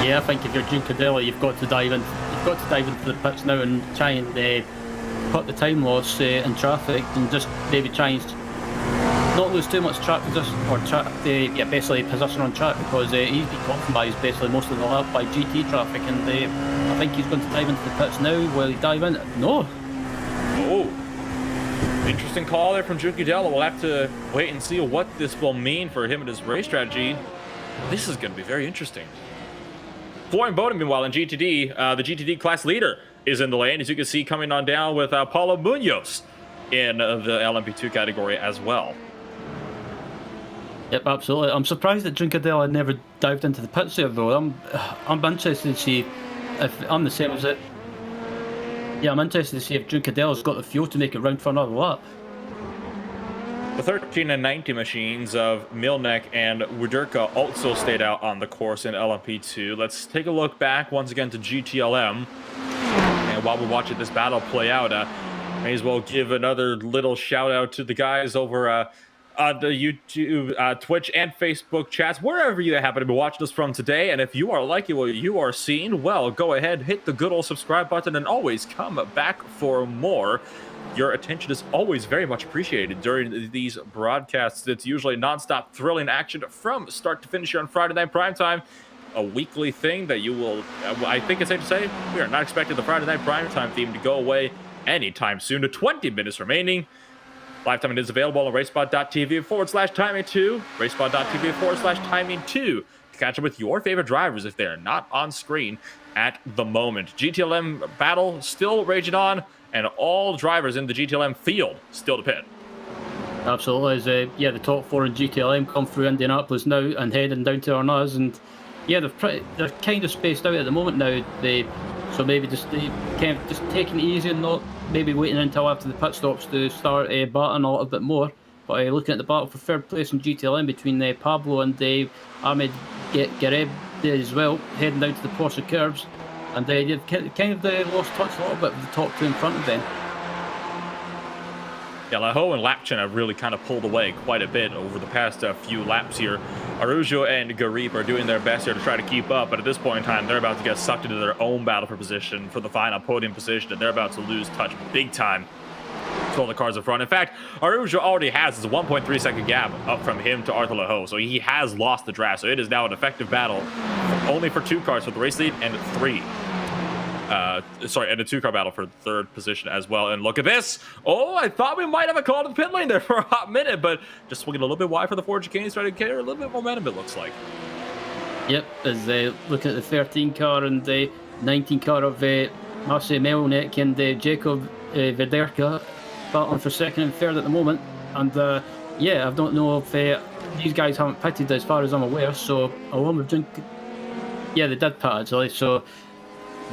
[SPEAKER 2] Yeah, I think if you're Giucadella, you've got to dive in. You've got to dive into the pits now and try and cut the time loss in traffic, and just maybe try and not lose too much track position, or basically position on track, because he's been compromised basically most of the lap by GT traffic, and I think he's going to dive into the pits now. Will he dive in? No.
[SPEAKER 1] Oh, interesting call there from Giucadella. We'll have to wait and see what this will mean for him and his race strategy. This is going to be very interesting. Florian Bowden, meanwhile, in GTD, the GTD class leader is in the lane, as you can see, coming on down with Paulo Munoz in the LMP2 category as well.
[SPEAKER 2] Yep, absolutely. I'm surprised that Giucadella never dived into the pits there, though. I'm interested to see if I'm the same as it. Yeah, I'm interested to see if Giucadella's got the fuel to make it round for another lap.
[SPEAKER 1] The 13 and 90 machines of Milnek and Wudurka also stayed out on the course in LMP2. Let's take a look back once again to GTLM. And while we're watching this battle play out, may as well give another little shout out to the guys over on the YouTube, Twitch, and Facebook chats, wherever you happen to be watching us from today. And if you are liking what you are seeing, well, go ahead, hit the good old subscribe button, and always come back for more. Your attention is always very much appreciated during these broadcasts. It's usually nonstop thrilling action from start to finish here on Friday Night Primetime. A weekly thing that you will, I think it's safe to say, we are not expecting the Friday Night Primetime theme to go away anytime soon. To 20 minutes remaining. Lifetime it is available on RaceSpot.tv/timing2, RaceSpot.tv/timing2 to catch up with your favorite drivers if they are not on screen at the moment. GTLM battle still raging on, and all drivers in the GTLM field still to pit.
[SPEAKER 2] Absolutely. As the top 4 in GTLM come through Indianapolis now and heading down to Arnaz, and yeah, they're kind of spaced out at the moment now. So maybe just kind of just taking it easy and not maybe waiting until after the pit stops to start battling a little bit more. But looking at the battle for 3rd place in GTLM between Pablo and Ahmed Gareb as well, heading down to the Porsche curves, and they've kind of lost touch a little bit with the top 2 in front of them.
[SPEAKER 1] Yeah, Laho and Lapchin have really kind of pulled away quite a bit over the past few laps here. Araujo and Garib are doing their best here to try to keep up, but at this point in time, they're about to get sucked into their own battle for position for the final podium position, and they're about to lose touch big time to all the cars in front. In fact, Araujo already has his 1.3 second gap up from him to Arthur Laho, so he has lost the draft. So it is now an effective battle only for 2 cars for the race lead and 3. And a 2-car battle for 3rd position as well. And look at this. Oh, I thought we might have a call to the pit lane there for a hot minute, but just swinging a little bit wide for the Ford Chicane, starting to carry a little bit of momentum, it looks like.
[SPEAKER 2] Yep, as they look at the 13 car and the 19 car of Marcel Melnick and Jacob Verderka battling for 2nd and 3rd at the moment. And yeah, I don't know if these guys haven't pitted as far as I'm aware, so along with yeah, they did pit actually, so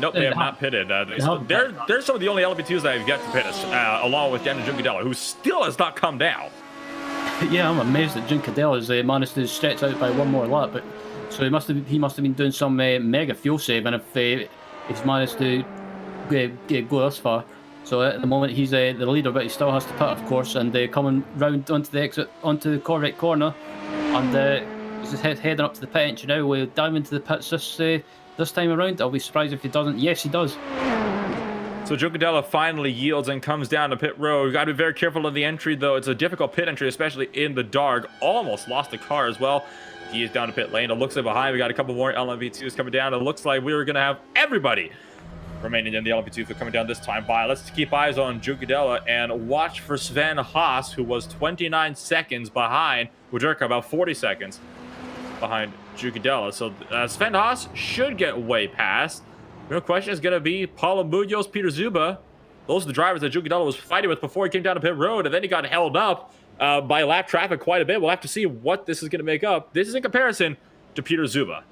[SPEAKER 1] nope, they have not pitted. They're some of the only LMP2s that have yet to pit us, along with Jenna Giucadella, who still has not come down.
[SPEAKER 2] Yeah, I'm amazed that Giucadella's managed to stretch out by 1 more lap. But so he must have been doing some mega fuel saving if he's managed to go this far. So at the moment he's the leader, but he still has to pit, of course, and coming round onto the exit onto the correct corner, and he's just heading up to the pit entry now. We'll dive into the pits this time around. I'll be surprised if he doesn't. Yes, he does.
[SPEAKER 1] So Giuncadella finally yields and comes down to pit road. Got to be very careful of the entry, though. It's a difficult pit entry, especially in the dark. Almost lost the car as well. He is down to pit lane. It looks like behind we got a couple more LMP2s coming down. It looks like we were going to have everybody remaining in the LMP2 coming down this time by. Let's keep eyes on Giuncadella and watch for Sven Haas, who was 29 seconds behind Wojcicka, about 40 seconds behind Giuncadella. So Sven Haas should get way past. The real question is going to be Paulo Munoz, Peter Zuba. Those are the drivers that Giuncadella was fighting with before he came down to pit road, and then he got held up by lap traffic quite a bit. We'll have to see what this is going to make up. This is in comparison to Peter Zuba.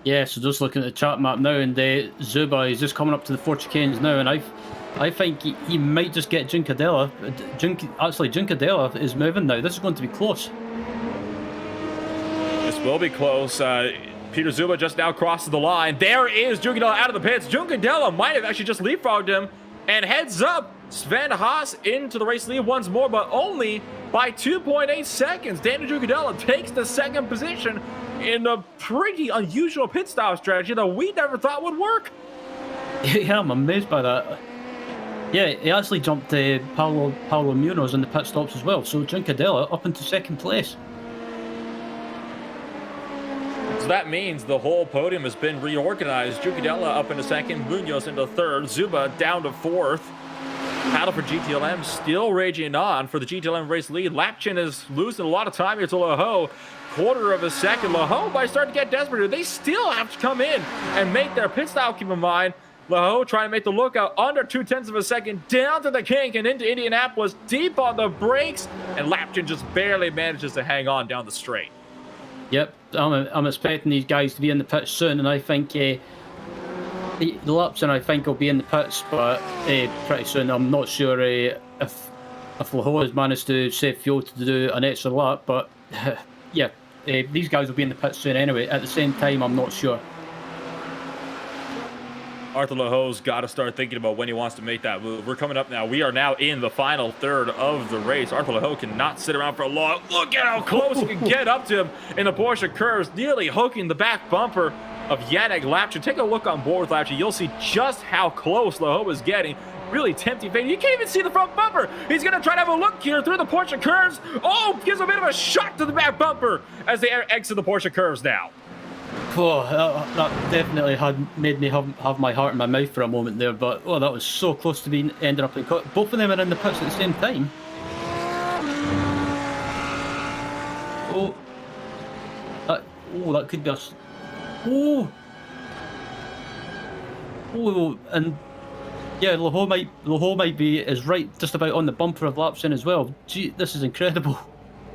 [SPEAKER 2] Yeah, so just looking at the chart map now, and Zuba is just coming up to the 4 chicanes now, and I think he might just get Giuncadella. Actually, Giuncadella is moving now. This is going to be close.
[SPEAKER 1] This will be close. Peter Zuba just now crosses the line. There is Giuncadella out of the pits. Giuncadella might have actually just leapfrogged him, and heads up. Sven Haas into the race lead once more, but only by 2.8 seconds. Daniel Giuncadella takes the second position in a pretty unusual pit stop strategy that we never thought would work.
[SPEAKER 2] Yeah, I'm amazed by that. Yeah, he actually jumped Paulo Munoz in the pit stops as well, so Giuncadella up into second place.
[SPEAKER 1] So that means the whole podium has been reorganized. Giuncadella up into second, Munoz into third, Zuba down to fourth. Battle for GTLM still raging on for the GTLM race lead. Lapchin is losing a lot of time here to Laho. Quarter of a second. Laho might start to get desperate. They still have to come in and make their pit stop, keep in mind. Laho trying to make the lookout under 0.2 of a second down to the kink and into Indianapolis, deep on the brakes, and Lapchin just barely manages to hang on down the straight.
[SPEAKER 2] Yep, I'm expecting these guys to be in the pits soon, and I think the Lapchin I think will be in the pits, but pretty soon. I'm not sure if Laho has managed to save fuel to do an extra lap, but yeah, these guys will be in the pits soon anyway. At the same time, I'm not sure.
[SPEAKER 1] Arthur Laho's got to start thinking about when he wants to make that move. We're coming up now. We are now in the final third of the race. Arthur Laho cannot sit around for a long. Look at how close he can get up to him in the Porsche curves, nearly hooking the back bumper of Yannick Lapchin. Take a look on board with Lapchin. You'll see just how close Laho is getting. Really tempting fate. You can't even see the front bumper. He's going to try to have a look here through the Porsche curves. Oh, gives a bit of a shot to the back bumper as they exit the Porsche curves now.
[SPEAKER 2] Oh, that definitely had made me have my heart in my mouth for a moment there, but oh, that was so close to being ending up in cut. Both of them are in the pits at the same time. That could be a. And yeah, Laho might be is right just about on the bumper of Lapchin as well. Gee, this is incredible.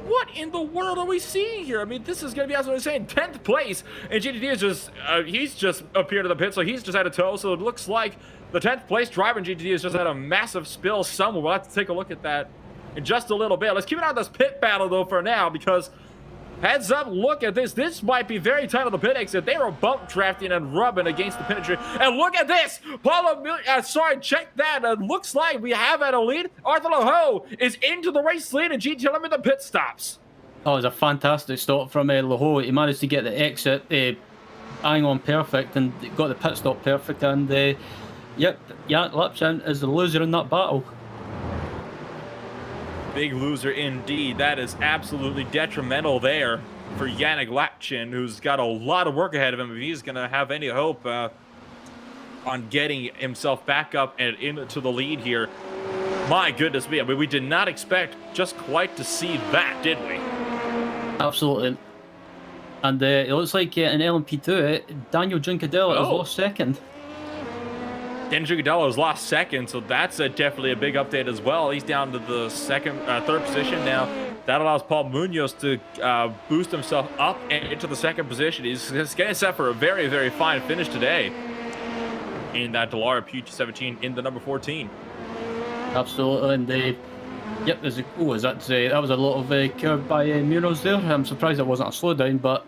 [SPEAKER 1] What in the world are we seeing here? I mean, this is going to be absolutely insane. 10th place, and GTD is just, he's just appeared in the pit, so he's just had a tow. So it looks like the 10th place driver in GTD has just had a massive spill somewhere. We'll have to take a look at that in just a little bit. Let's keep it on this pit battle, though, for now, because heads up, look at this. This might be very tight on the pit exit. They were bump drafting and rubbing against the pit entry. And look at this. Check that. It looks like we have at a lead. Arthur Laho is into the race lead and GTLM in the pit stops.
[SPEAKER 2] Oh, it was a fantastic stop from Laho. He managed to get the exit bang on perfect and got the pit stop perfect. And yep, Lapchin is the loser in that battle.
[SPEAKER 1] Big loser indeed. That is absolutely detrimental there for Yannick Lapchin, who's got a lot of work ahead of him if he's going to have any hope on getting himself back up and into the lead here. My goodness me. I mean, we did not expect just quite to see that, did we?
[SPEAKER 2] Absolutely. And it looks like in LMP2, Daniel Giuncadella has lost second.
[SPEAKER 1] Daniel Giuncadella was lost second, so that's definitely a big update as well. He's down to the third position now. That allows Paul Munoz to boost himself up and into the second position. He's getting set for a very, very fine finish today in that Dallara PG17 in the number 14.
[SPEAKER 2] Absolutely, and yep, that was a lot of curve by Munoz there. I'm surprised it wasn't a slowdown, but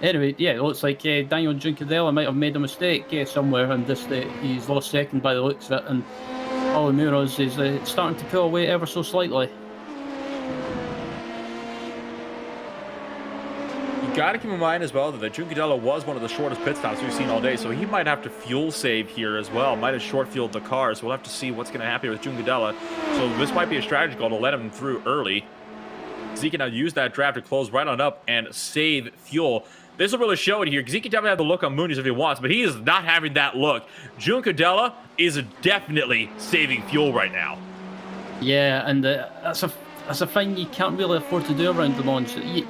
[SPEAKER 2] anyway, yeah, it looks like Daniel Giuncadella might have made a mistake somewhere, and he's lost second by the looks of it, and Paulo Munoz is starting to pull away ever so slightly.
[SPEAKER 1] got to keep in mind as well that Giuncadella was one of the shortest pit stops we've seen all day, so he might have to fuel save here as well. Might have short fueled the car, so we'll have to see what's going to happen with Giuncadella. So this might be a strategy call to let him through early. He can now use that draft to close right on up and save fuel. This will really show it here, because he can definitely have the look on Moonies if he wants, but he is not having that look. Giuncadella is definitely saving fuel right now.
[SPEAKER 2] Yeah, and that's a thing you can't really afford to do around Le Mans. You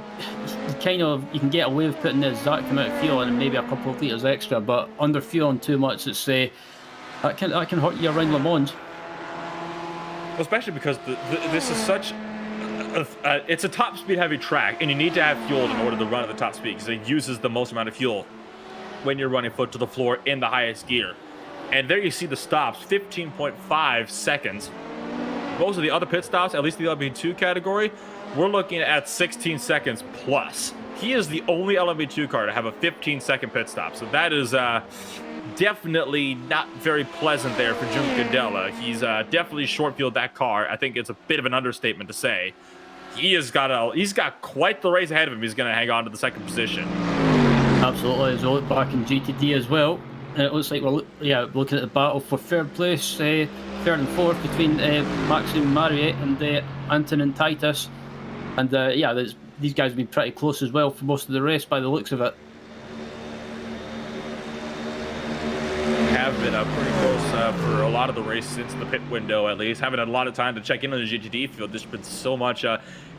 [SPEAKER 2] can get away with putting the exact amount of fuel and maybe a couple of litres extra, but under fueling too much, that can hurt you around Le Mans.
[SPEAKER 1] Especially because this is such it's a top speed heavy track, and you need to have fuel in order to run at the top speed, because it uses the most amount of fuel when you're running foot to the floor in the highest gear. And there you see the stops, 15.5 seconds. Most of the other pit stops, at least the LMP2 category, we're looking at 16 seconds plus. He is the only LMP2 car to have a 15-second pit stop, so that is definitely not very pleasant there for Giuncadella. He's definitely short-fueled that car. I think it's a bit of an understatement to say. He's got quite the race ahead of him. He's going to hang on to the second position.
[SPEAKER 2] Absolutely. As we look back in GTD as well, it looks like we're looking at the battle for third place, third and fourth between Maxime Marriott and Antonin Titus. And these guys have been pretty close as well for most of the race by the looks of it.
[SPEAKER 1] Have been pretty close for a lot of the race since the pit window, at least. Haven't had a lot of time to check in on the GTD field. There's been so much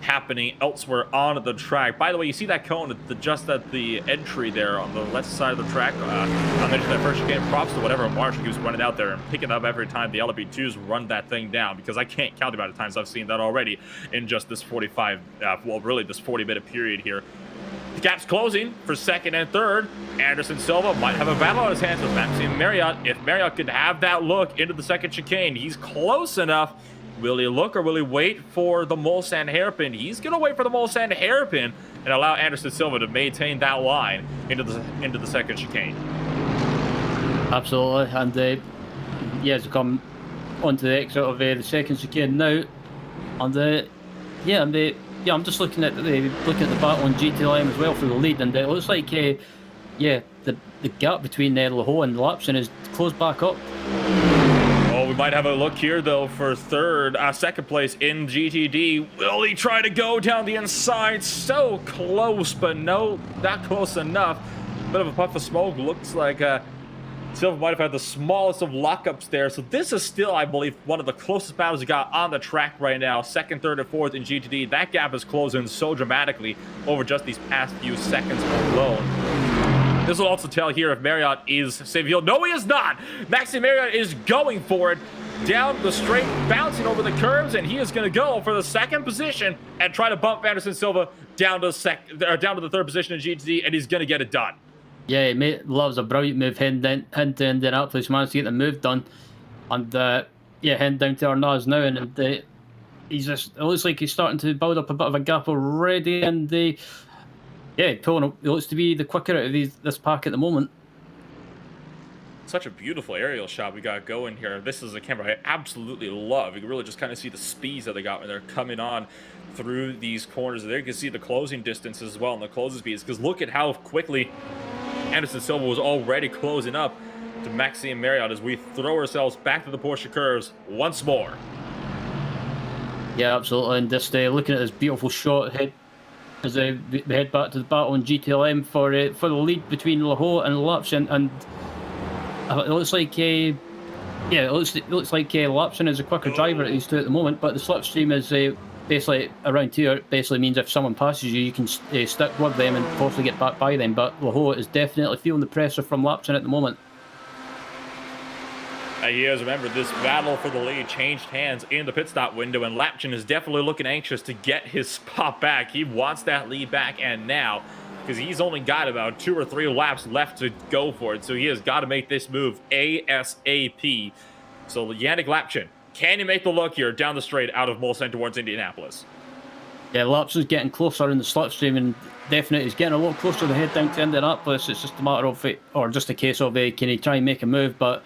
[SPEAKER 1] happening elsewhere on the track. By the way, you see that cone just at the entry there on the left side of the track. I mentioned that first game. Props to whatever marshal he was running out there and picking up every time the LMP2s run that thing down, because I can't count the amount of times I've seen that already in just this 40-minute period here. The gap's closing for second and third. Anderson Silva might have a battle on his hands with Maxime Marriott. If Marriott could have that look into the second chicane, he's close enough. Will he look, or will he wait for the Mulsanne hairpin? He's going to wait for the Mulsanne hairpin and allow Anderson Silva to maintain that line into the second chicane.
[SPEAKER 2] Absolutely, and as we come onto the exit of the second chicane now, and I'm just looking at the battle on GTLM as well for the lead, and it looks like the gap between Leho and Lapson is closed back up.
[SPEAKER 1] Oh, we might have a look here though for second place in GTD. Will he try to go down the inside? So close, but no, not close enough. Bit of a puff of smoke. Looks like Silva might have had the smallest of lockups there. So this is still, I believe, one of the closest battles we got on the track right now. Second, third, and fourth in GTD. That gap is closing so dramatically over just these past few seconds alone. This will also tell here if Marriott is saving fuel. No, he is not. Maxime Marriott is going for it down the straight, bouncing over the curves, and he is going to go for the second position and try to bump Anderson Silva down to the third position in GTD, and he's going to get it done.
[SPEAKER 2] Yeah, mate, loves a brilliant move heading to Indianapolis. Managed to get the move done, and heading down to Arnaz now, and it looks like he's starting to build up a bit of a gap already, and pulling up. It looks to be the quicker out of this pack at the moment.
[SPEAKER 1] Such a beautiful aerial shot we got going here. This is a camera I absolutely love. You can really just kind of see the speeds that they got when they're coming on through these corners. There you can see the closing distance as well and the closing speeds, because look at how quickly Anderson Silva was already closing up to Maxime Marriott as we throw ourselves back to the Porsche curves once more.
[SPEAKER 2] Yeah, absolutely. And just looking at this beautiful shot as we head back to the battle on GTLM for the lead between Leho and Lapson, and it looks like Lapson is a quicker driver at these two at the moment, but the slipstream is basically around here. Basically means if someone passes you, you can stick with them and possibly get back by them. But Leho is definitely feeling the pressure from Lapson at the moment.
[SPEAKER 1] He has, remember, this battle for the lead changed hands in the pit stop window, and Lapson is definitely looking anxious to get his spot back. He wants that lead back, and now, because he's only got about 2 or 3 laps left to go for it, so he has got to make this move ASAP. So Yannick Lapson, can he make the look here down the straight out of Mulsanne towards Indianapolis?
[SPEAKER 2] Yeah, Lapson's getting closer in the slipstream, and definitely he's getting a lot closer to head down to Indianapolis. It's just a matter of or just a case of can he try and make a move, but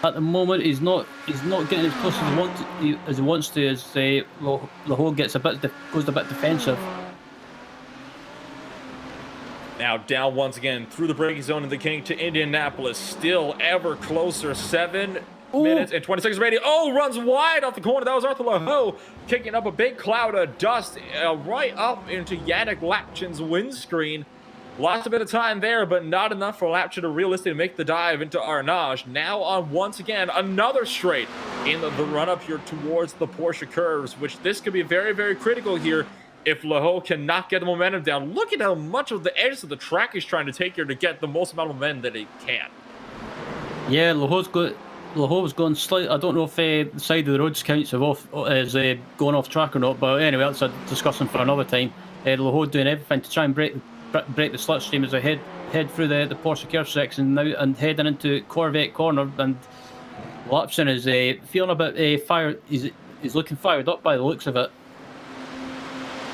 [SPEAKER 2] at the moment he's not getting as close as he wants to, as Leho gets goes a bit defensive.
[SPEAKER 1] Now down once again through the braking zone in the King to Indianapolis. Still ever closer. 7 minutes and 20 seconds remaining. Oh, runs wide off the corner. That was Arthur LaHoe kicking up a big cloud of dust right up into Yannick Lapchin's windscreen. Lost a bit of time there, but not enough for Lapchin to realistically make the dive into Arnage. Now on once again another straight in the run-up here towards the Porsche curves, which this could be very, very critical here if LaHoe cannot get the momentum down. Look at how much of the edges of the track he's trying to take here to get the most amount of momentum that he can.
[SPEAKER 2] Yeah, LaHoe's gone slightly. I don't know if the side of the roads counts is going off track or not, but anyway, that's a discussion for another time. LaHoe doing everything to try and break the slipstream as I head through the Porsche curve section now and heading into Corvette corner, and Lapchin is feeling a bit fired. He's looking fired up by the looks of it.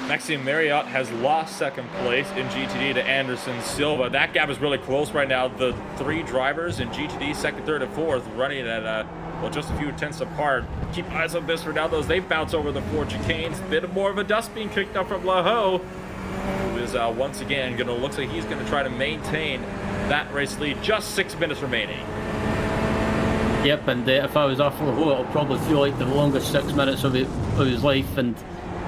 [SPEAKER 1] Maxime Marriott has lost second place in GTD to Anderson Silva. That gap is really close right now. The 3 drivers in GTD, second, third, and fourth, running at well, just a few tenths apart. Keep eyes on this for now, though, as they bounce over the 4 chicanes. Bit more of a dust being kicked up from LaHoe, who is once again looks like he's gonna try to maintain that race lead. Just 6 minutes remaining.
[SPEAKER 2] Yep, and if I was Arthur LaHoe, it'll probably feel like the longest 6 minutes of his life, and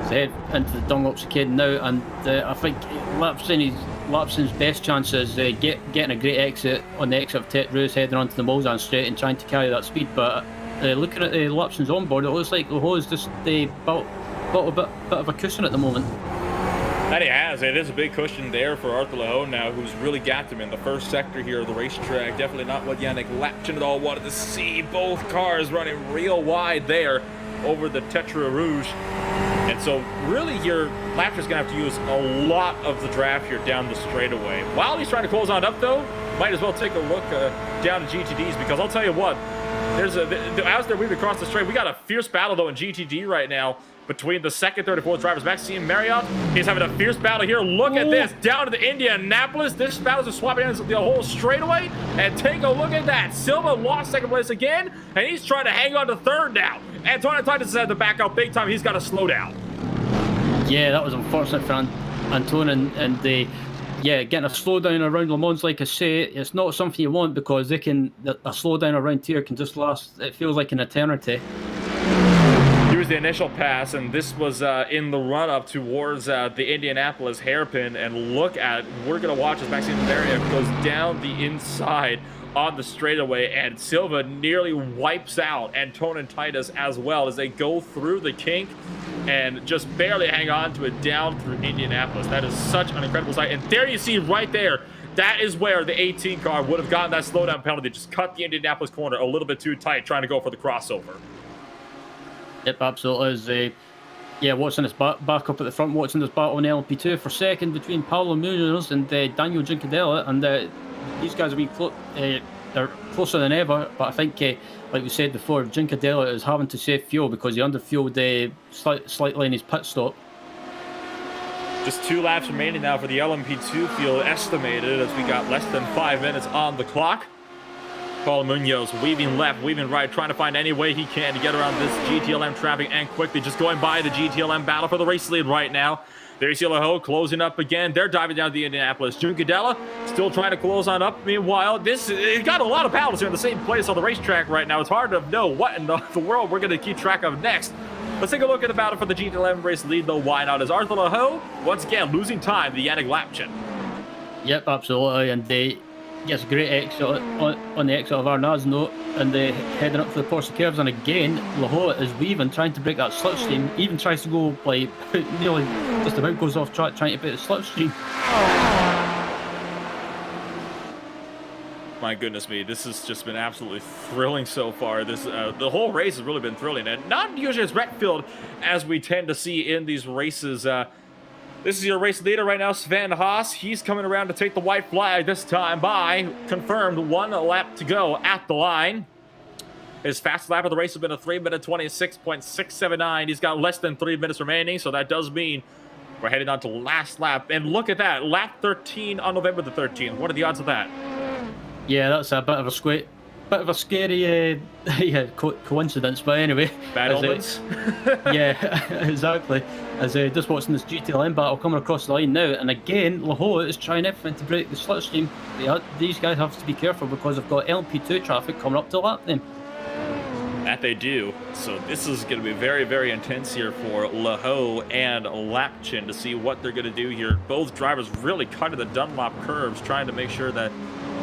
[SPEAKER 2] head into the Dunlop chicane now, and I think Lapson's best chance is getting a great exit on the exit of Tet Rouge, heading onto the Mulsanne straight and trying to carry that speed. But looking at Lapson's onboard, it looks like LaHoe's just built a bit of a cushion at the moment.
[SPEAKER 1] That he has. It is a big cushion there for Arthur LaHoe now, who's really gapped him in the first sector here of the racetrack. Definitely not what Yannick Lapchin at all wanted to see. Both cars running real wide there over the Tetra Rouge. And so really here, Lapchin's going to have to use a lot of the draft here down the straightaway. While he's trying to close on up, though, might as well take a look down to GTDs, because I'll tell you what, as they're weaving across the straight, we got a fierce battle, though, in GTD right now between the second, third, and fourth drivers. Maxime Marriott is having a fierce battle here. Look at this, down to the Indianapolis. This battle's just swapping in the whole straightaway, and take a look at that. Silva lost second place again, and he's trying to hang on to third now. Antonio Titus had to back out big time. He's got to slow down.
[SPEAKER 2] Yeah, that was unfortunate for Anton, and getting a slowdown around Le Mans, like I say, it's not something you want, because a slowdown around here can just last, it feels like an eternity.
[SPEAKER 1] Here's the initial pass, and this was in the run-up towards the Indianapolis hairpin, and we're going to watch as Maxime Marriott goes down the inside on the straightaway, and Silva nearly wipes out Antonin Titus as well as they go through the kink and just barely hang on to it down through Indianapolis. That is such an incredible sight. And there you see right there, that is where the 18 car would have gotten that slowdown penalty. Just cut the Indianapolis corner a little bit too tight, trying to go for the crossover.
[SPEAKER 2] Yep, absolutely. Watching this back up at the front, watching this battle in LMP2 for second between Paulo Munoz and Daniel Giancadella, and these guys have been they're closer than ever, but I think, like we said before, Giancadella is having to save fuel because he underfueled slightly in his pit stop.
[SPEAKER 1] Just 2 laps remaining now for the LMP2 field estimated, as we got less than 5 minutes on the clock. Paulo Munoz weaving left, weaving right, trying to find any way he can to get around this GTLM traffic, and quickly just going by the GTLM battle for the race lead right now. There you see LaHoe closing up again. They're diving down to the Indianapolis. Giancadella still trying to close on up. Meanwhile, it got a lot of battles here in the same place on the racetrack right now. It's hard to know what in the world we're going to keep track of next. Let's take a look at the battle for the GTLM race lead, though. Why not? As Arthur LaHoe, once again, losing time to Yannick Lapchin.
[SPEAKER 2] Yep, absolutely. And gets a great exit on the exit of Arnaz note, and heading up to the Porsche curves. And again, LaHoe is weaving, trying to break that slipstream. Even tries to go, like, nearly just about goes off track, trying to break the slipstream.
[SPEAKER 1] My goodness me, this has just been absolutely thrilling so far. The whole race has really been thrilling, and not usually as wreck-filled as we tend to see in these races. This is your race leader right now, Sven Haas. He's coming around to take the white flag this time by confirmed 1 lap to go at the line. His fastest lap of the race has been a 3-minute 26.679. He's got less than 3 minutes remaining, so that does mean we're heading on to last lap. And look at that, lap 13 on November the 13th. What are the odds of that?
[SPEAKER 2] Yeah, that's a bit of a bit of a scary yeah, coincidence, but anyway.
[SPEAKER 1] Bad omens.
[SPEAKER 2] Yeah, exactly. As just watching this GTLM battle coming across the line now, and again, Laho is trying everything to break the slipstream. These guys have to be careful because they've got LMP2 traffic coming up to lap them.
[SPEAKER 1] That they do. So this is going to be very, very intense here for Laho and Lapchin to see what they're going to do here. Both drivers really cutting the Dunlop curves, trying to make sure that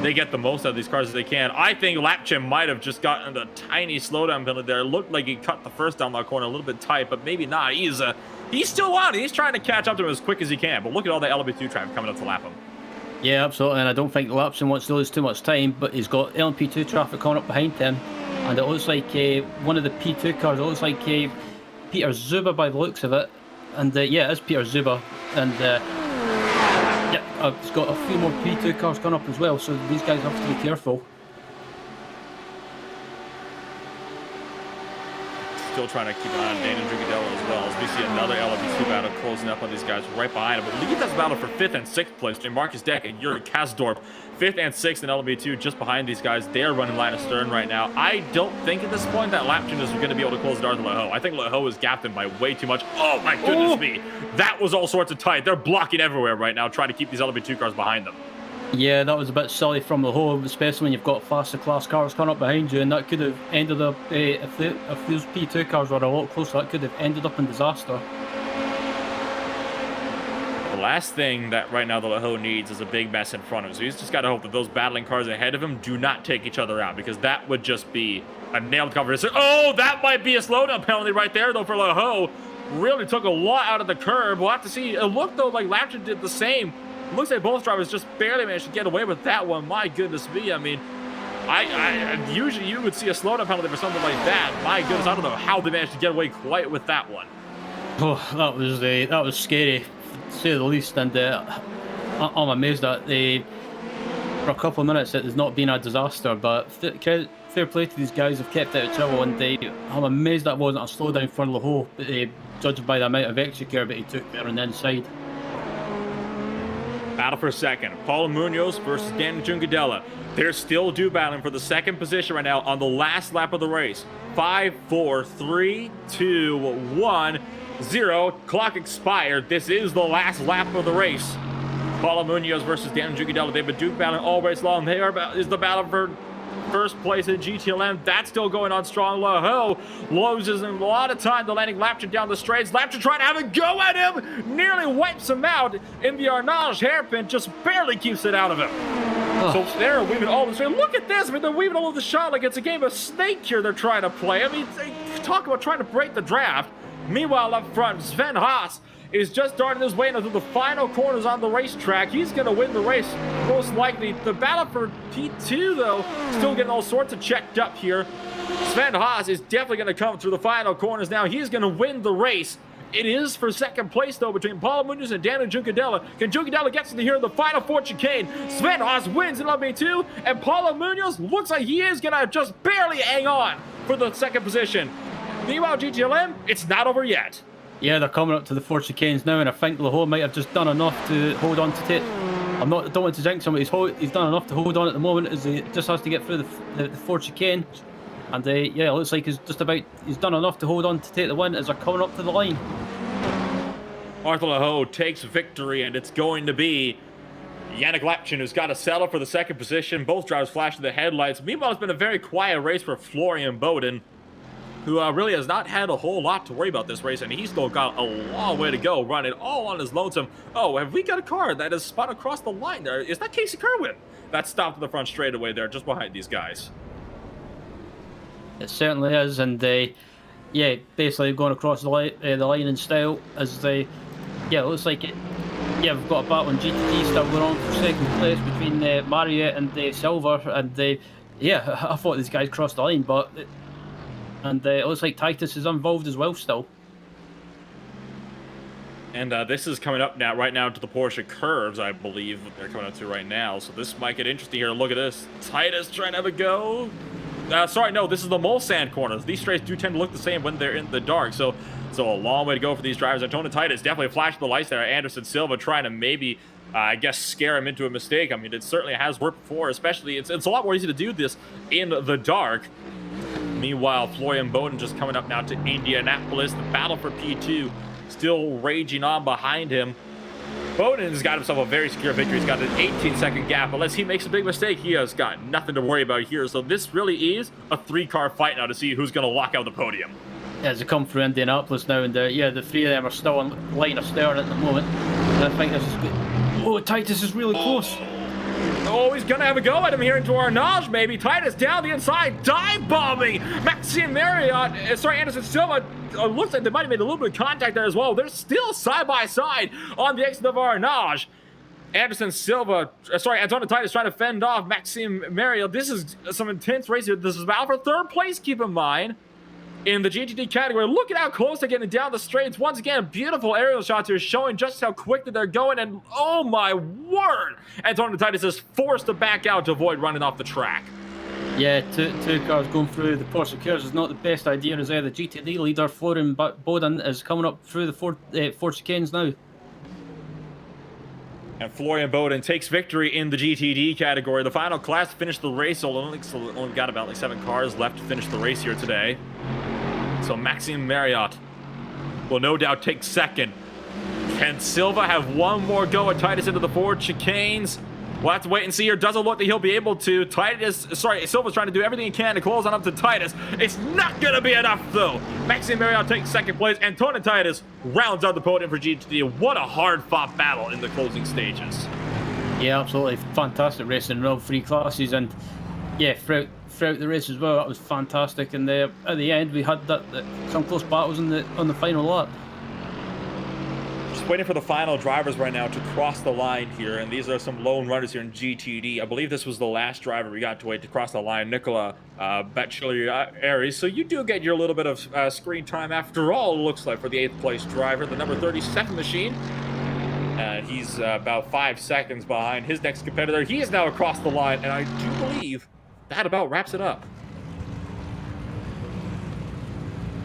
[SPEAKER 1] they get the most out of these cars as they can. I think Lapchin might have just gotten a tiny slowdown penalty there. It looked like he cut the first Dunlop corner a little bit tight, but maybe not. He's still on. He's trying to catch up to him as quick as he can. But look at all the LMP2 traffic coming up to lap him. Yeah, absolutely. And I don't think Lapchin wants to lose too much time, but he's got LMP2 traffic coming up behind him. And it looks like one of the P2 cars, it looks like Peter Zuba by the looks of it. And yeah, it is Peter Zuba. And yeah, it's got a few more P2 cars coming up as well, so these guys have to be careful. Still trying to keep an eye on Daniel Giugadella as well, as we see another LMP2 battle closing up on these guys right behind him. But lead that's battle for 5th and 6th place between Marcus Deck and Yuri Kasdorp. 5th and 6th in LMP2 just behind these guys. They're running line of stern right now. I don't think at this point that Lapchin is going to be able to close the door to Laho. I think Laho has gapped him by way too much. Oh my goodness me. That was all sorts of tight. They're blocking everywhere right now, trying to keep these LMP2 cars behind them. Yeah, that was a bit silly from Laho, especially when you've got faster class cars coming up behind you, and that could have ended up, if those P2 cars were a lot closer, that could have ended up in disaster. The last thing that right now the Laho needs is a big mess in front of him, so he's just got to hope that those battling cars ahead of him do not take each other out, because that would just be a nailed cover. Oh, that might be a slowdown penalty right there, though, for Laho. Really took a lot out of the curb. We'll have to see. It looked, though, like Lapchin did the same. Looks like both drivers just barely managed to get away with that one. My goodness me. I mean, I usually you would see a slowdown penalty for something like that. My goodness, I don't know how they managed to get away quite with that one. Oh, that was scary, to say the least. And I'm amazed that for a couple of minutes it has not been a disaster. But fair play to these guys, have kept out of trouble. And I'm amazed that wasn't a slowdown for Laho, judged by the amount of extra that he took there on the inside. Battle for second. Paulo Munoz versus Daniel Giugadella. They're still battling for the second position right now on the last lap of the race. 5, 4, 3, 2, 1, 0. Clock expired. This is the last lap of the race. Paulo Munoz versus Daniel Giugadella. They've been battling all race long. Is the battle for first place in GTLM. That's still going on strong. Laho loses a lot of time to landing Lapchin down the straights. Lapchin trying to have a go at him. Nearly wipes him out in the Arnage hairpin. Just barely keeps it out of him. So they're weaving all this. Look at this. I mean, they're weaving all of the shot like it's a game of Snake here they're trying to play. I mean, talk about trying to break the draft. Meanwhile, up front, Sven Haas is just darting his way into the final corners on the racetrack. He's going to win the race, most likely. The battle for P2, though, still getting all sorts of checked up here. Sven Haas is definitely going to come through the final corners now. He's going to win the race. It is for second place, though, between Paulo Munoz and Daniel Giugadella. Can Giugadella get to here in the final four chicane? Sven Haas wins in LMP2, and Paulo Munoz looks like he is going to just barely hang on for the second position. Meanwhile, GTLM, it's not over yet. Yeah, they're coming up to the four chicanes now, and I think Laho might have just done enough to hold on to it. I don't want to jinx him, but he's done enough to hold on at the moment, as he just has to get through the four chicane. And yeah, it looks like he's done enough to hold on to take the win as they're coming up to the line. Arthur Laho takes victory, and it's going to be Yannick Lapchin, who's got to settle for the second position. Both drivers flashing the headlights. Meanwhile, it's been a very quiet race for Florian Bowden, who really has not had a whole lot to worry about this race, and he's still got a long way to go, running all on his lonesome. Oh, have we got a car that is spun across the line there? Is that Casey Kerwin? That stopped in the front straightaway there, just behind these guys. It certainly is, and yeah, basically going across the line in style as yeah, it looks like it. Yeah, we've got a battle on GTD still going on for second place between Marriott and Silver, and yeah, I thought these guys crossed the line, but. And it looks like Titus is involved as well still. And this is coming up now, right now to the Porsche curves, I believe they're coming up to right now. So this might get interesting here. Look at this. Titus trying to have a go. Sorry, no, this is the Mulsanne corners. These straights do tend to look the same when they're in the dark. So So a long way to go for these drivers. Antona Titus definitely flashed the lights there. Anderson Silva trying to maybe, I guess, scare him into a mistake. I mean, it certainly has worked before, especially it's a lot more easy to do this in the dark. Meanwhile, Florian Bowden just coming up now to Indianapolis. The battle for P2 still raging on behind him. Bowden has got himself a very secure victory. He's got an 18-second gap. Unless he makes a big mistake, he has got nothing to worry about here. So this really is a 3-car fight now to see who's going to lock out the podium.
[SPEAKER 2] As they come through Indianapolis now, and yeah, the 3 of them are still on line of stern at the moment. And I think this is good. Oh, Titus is really close.
[SPEAKER 1] Oh, he's gonna have a go at him here into Arnage, maybe. Titus down the inside, dive bombing. Maxime Marriott, sorry, Anderson Silva. Looks like they might have made a little bit of contact there as well. They're still side by side on the exit of Arnage. Anderson Silva, sorry, Antona Titus trying to fend off Maxime Marriott. This is some intense race here. This is about for 3rd place, keep in mind. In the GTD category, look at how close they're getting down the straights. Once again, beautiful aerial shots here showing just how quickly they're going. And oh my word, Antona Titus is forced to back out to avoid running off the track.
[SPEAKER 2] Yeah, two cars going through the Sportscar is not the best idea as the GTD leader, Florian Bowden, is coming up through the four chicanes now.
[SPEAKER 1] And Florian Bowden takes victory in the GTD category. The final class to finish the race. Only got about like 7 cars left to finish the race here today. So Maxime Marriott will no doubt take 2nd. Can Silva have one more go at Titus into the 4 chicanes? We'll have to wait and see here. Doesn't look that he'll be able to. Silva's trying to do everything he can to close on up to Titus. It's not going to be enough, though. Maxime Marriott takes 2nd place. Antona Titus rounds out the podium for GTD. What a hard-fought battle in the closing stages.
[SPEAKER 2] Yeah, absolutely. Fantastic racing in all 3 classes. And, yeah, throughout the race as well, that was fantastic. And at the end, we had some close battles on the final lap.
[SPEAKER 1] Just waiting for the final drivers right now to cross the line here, and these are some lone runners here in GTD. I believe this was the last driver we got to wait to cross the line, Nicola Bachelieri. So you do get your little bit of screen time after all, it looks like, for the 8th place driver, the number 37 machine. And he's about 5 seconds behind his next competitor. He is now across the line, and I do believe that about wraps it up.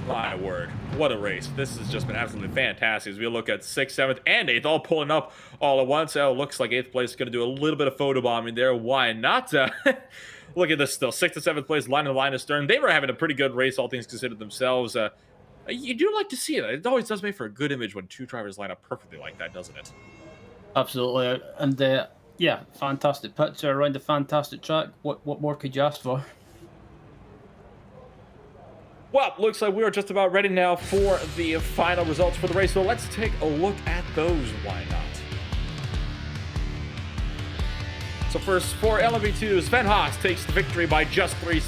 [SPEAKER 1] My word, what a race. This has just been absolutely fantastic as we look at 6th, 7th, and 8th all pulling up all at once. Oh, looks like 8th place is going to do a little bit of photobombing there. Why not? Look at this still. 6th to 7th place, line of stern. They were having a pretty good race, all things considered themselves. You do like to see it. It always does make for a good image when 2 drivers line up perfectly like that, doesn't it?
[SPEAKER 2] Absolutely. And yeah, fantastic picture around a fantastic track. What more could you ask for?
[SPEAKER 1] Well, looks like we are just about ready now for the final results for the race. So let's take a look at those. Why not? So first, for LMP2, Sven Haas takes the victory by just 3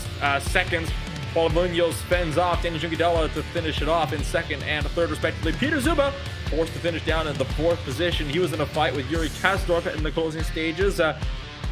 [SPEAKER 1] seconds. Paul Munoz fends off Daniel Junquidella to finish it off in 2nd and 3rd, respectively. Peter Zuba forced to finish down in the 4th position. He was in a fight with Yuri Kasdorp in the closing stages. Of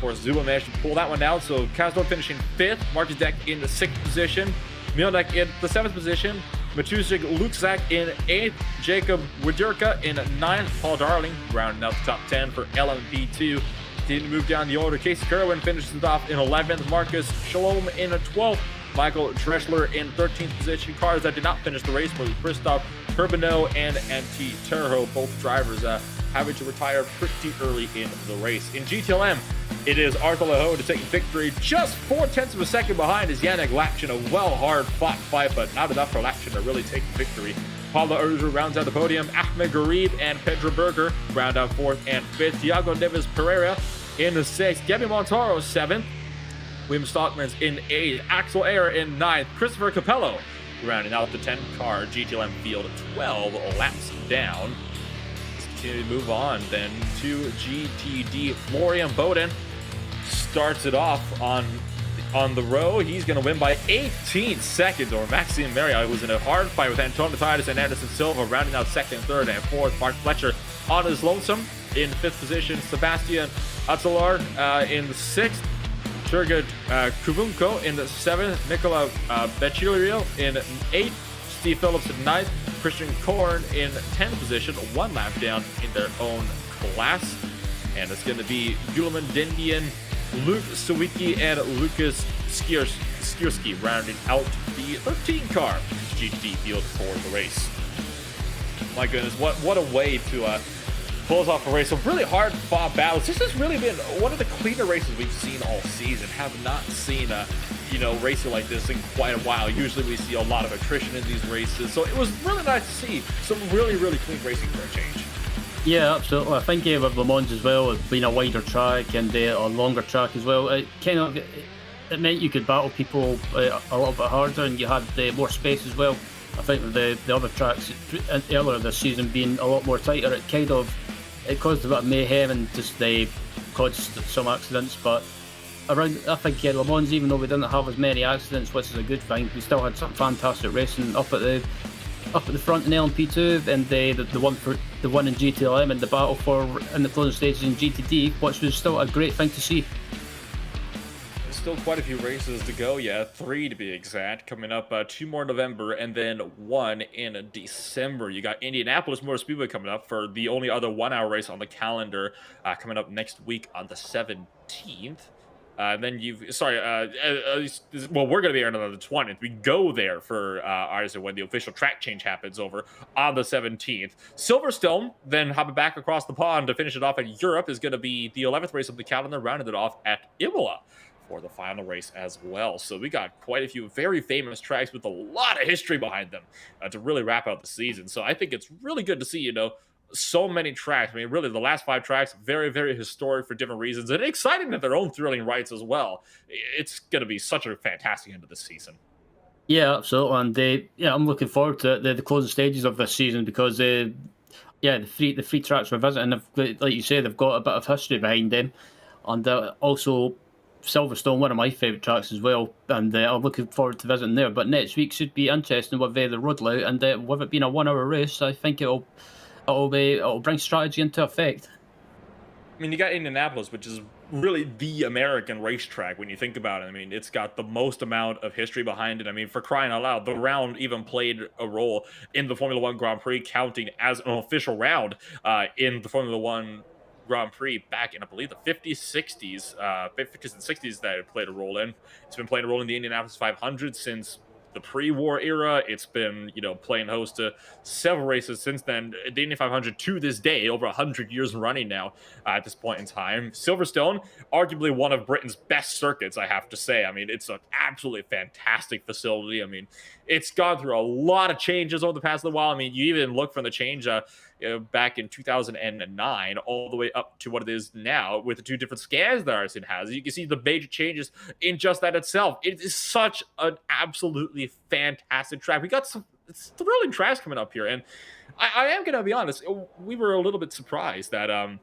[SPEAKER 1] course, Zuba managed to pull that one out. So Kasdorp finishing 5th, Marcus Deck in the 6th position. Mielnik in the 7th position, Matusik Luksak in 8th, Jacob Widurka in 9th, Paul Darling rounding out the top 10 for LMP2. Didn't move down the order. Casey Kerwin finishes it off in 11th, Marcus Shalom in 12th, Michael Dreschler in 13th position. Cars that did not finish the race were Christoph Herbino and NT Terho, both drivers having to retire pretty early in the race. In GTLM, it is Arthur Leho to take victory, just 0.4 of a second behind is Yannick Lapchin. A hard-fought fight, but not enough for Lapchin to really take the victory. Paula Erzer rounds out the podium. Ahmed Garib and Pedro Berger round out 4th and 5th. Thiago Neves Pereira in the 6th. Gabby Montaro 7th. William Stockman's in 8th. Axel Ayer in 9th. Christopher Capello rounding out the 10-car GTLM field 12 laps down. Let's continue to move on then to GTD. Florian Bowden starts it off on the row. He's going to win by 18 seconds over Maxime Marriott, who was in a hard fight with Antona Titus and Anderson Silva, rounding out 2nd, 3rd, and 4th. Mark Fletcher on his lonesome in 5th position. Sebastian Atzalar in the 6th. Turgut Kuvunko in the 7th. Nicola Bachillerio in 8th. Steve Phillips in 9th. Christian Korn in 10th position, 1 lap down in their own class. And it's going to be Guleman Dendian, Luke Sawicki, and Lucas Skierski rounding out the 13 car GTD field for the race. My goodness, what a way to close off a race. So really hard fought battles. This has really been one of the cleaner races we've seen all season. Have not seen racing like this in quite a while. Usually we see a lot of attrition in these races. So it was really nice to see some really clean racing for a change.
[SPEAKER 2] Yeah, absolutely. I think with Le Mans as well, it being a wider track and a longer track as well, it meant you could battle people a little bit harder, and you had more space as well. I think with the other tracks earlier this season being a lot more tighter, it caused a bit of mayhem and just caused some accidents. But I think Le Mans, even though we didn't have as many accidents, which is a good thing, we still had some fantastic racing up at the front in LMP2, and the one in GTLM, and the battle in the closing stages in GTD, which was still a great thing to see.
[SPEAKER 1] There's still quite a few races to go, 3 to be exact, coming up, 2 more in November, and then 1 in December. You got Indianapolis Motor Speedway coming up for the only other 1-hour race on the calendar, coming up next week on the 17th. Then we're going to be here on the 20th. We go there for ours when the official track change happens over on the 17th. Silverstone, then hopping back across the pond to finish it off in Europe, is going to be the 11th race of the calendar, rounding it off at Imola for the final race as well. So we got quite a few very famous tracks with a lot of history behind them to really wrap out the season. So I think it's really good to see, so many tracks. I mean, really, the last 5 tracks, very historic for different reasons, and exciting at their own thrilling rights as well. It's going to be such a fantastic end of the season.
[SPEAKER 2] Yeah, absolutely. And I'm looking forward to the closing stages of this season, because the three tracks we're visiting, like you say, they've got a bit of history behind them, and also Silverstone, one of my favourite tracks as well, and I'm looking forward to visiting there. But next week should be interesting with the road layout, and with it being a 1-hour race, I think it'll bring strategy into effect.
[SPEAKER 1] I mean, you got Indianapolis, which is really the American racetrack when you think about it. I mean, it's got the most amount of history behind it. I mean, for crying out loud, the round even played a role in the Formula One Grand Prix, counting as an official round in the Formula One Grand Prix back in, I believe, the 50s, 60s, 50s and 60s that it played a role in. It's been playing a role in the Indianapolis 500 since the pre-war era. It's been, playing host to several races since then. The Indy 500 to this day, over 100 years running now at this point in time. Silverstone, arguably one of Britain's best circuits, I have to say. I mean, it's an absolutely fantastic facility. I mean, it's gone through a lot of changes over the past little while. I mean, you even look from the change back in 2009 all the way up to what it is now with the 2 different scans that RSN has. You can see the major changes in just that itself. It is such an absolutely fantastic track. We got some thrilling tracks coming up here, and I am going to be honest, we were a little bit surprised that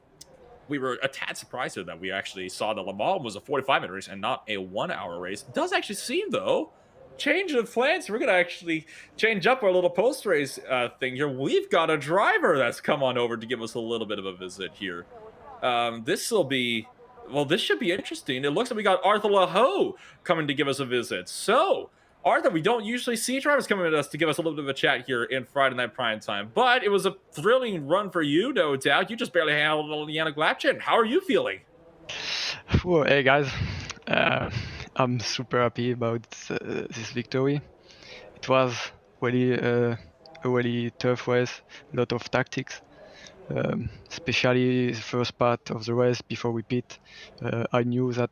[SPEAKER 1] we were a tad surprised that we actually saw that Le Mans was a 45-minute race and not a 1-hour race. It does actually seem, though, change of plans. We're going to actually change up our little post-race thing here. We've got a driver that's come on over to give us a little bit of a visit here. This should be interesting. It looks like we got Arthur LaHoe coming to give us a visit. So, Arthur, we don't usually see drivers coming with us to give us a little bit of a chat here in Friday Night Prime Time, but it was a thrilling run for you, no doubt. You just barely handled Yannick Lapchin. How are you feeling?
[SPEAKER 3] Well, hey guys, I'm super happy about this victory. It was really a really tough race, a lot of tactics, especially the first part of the race before we pit. I knew that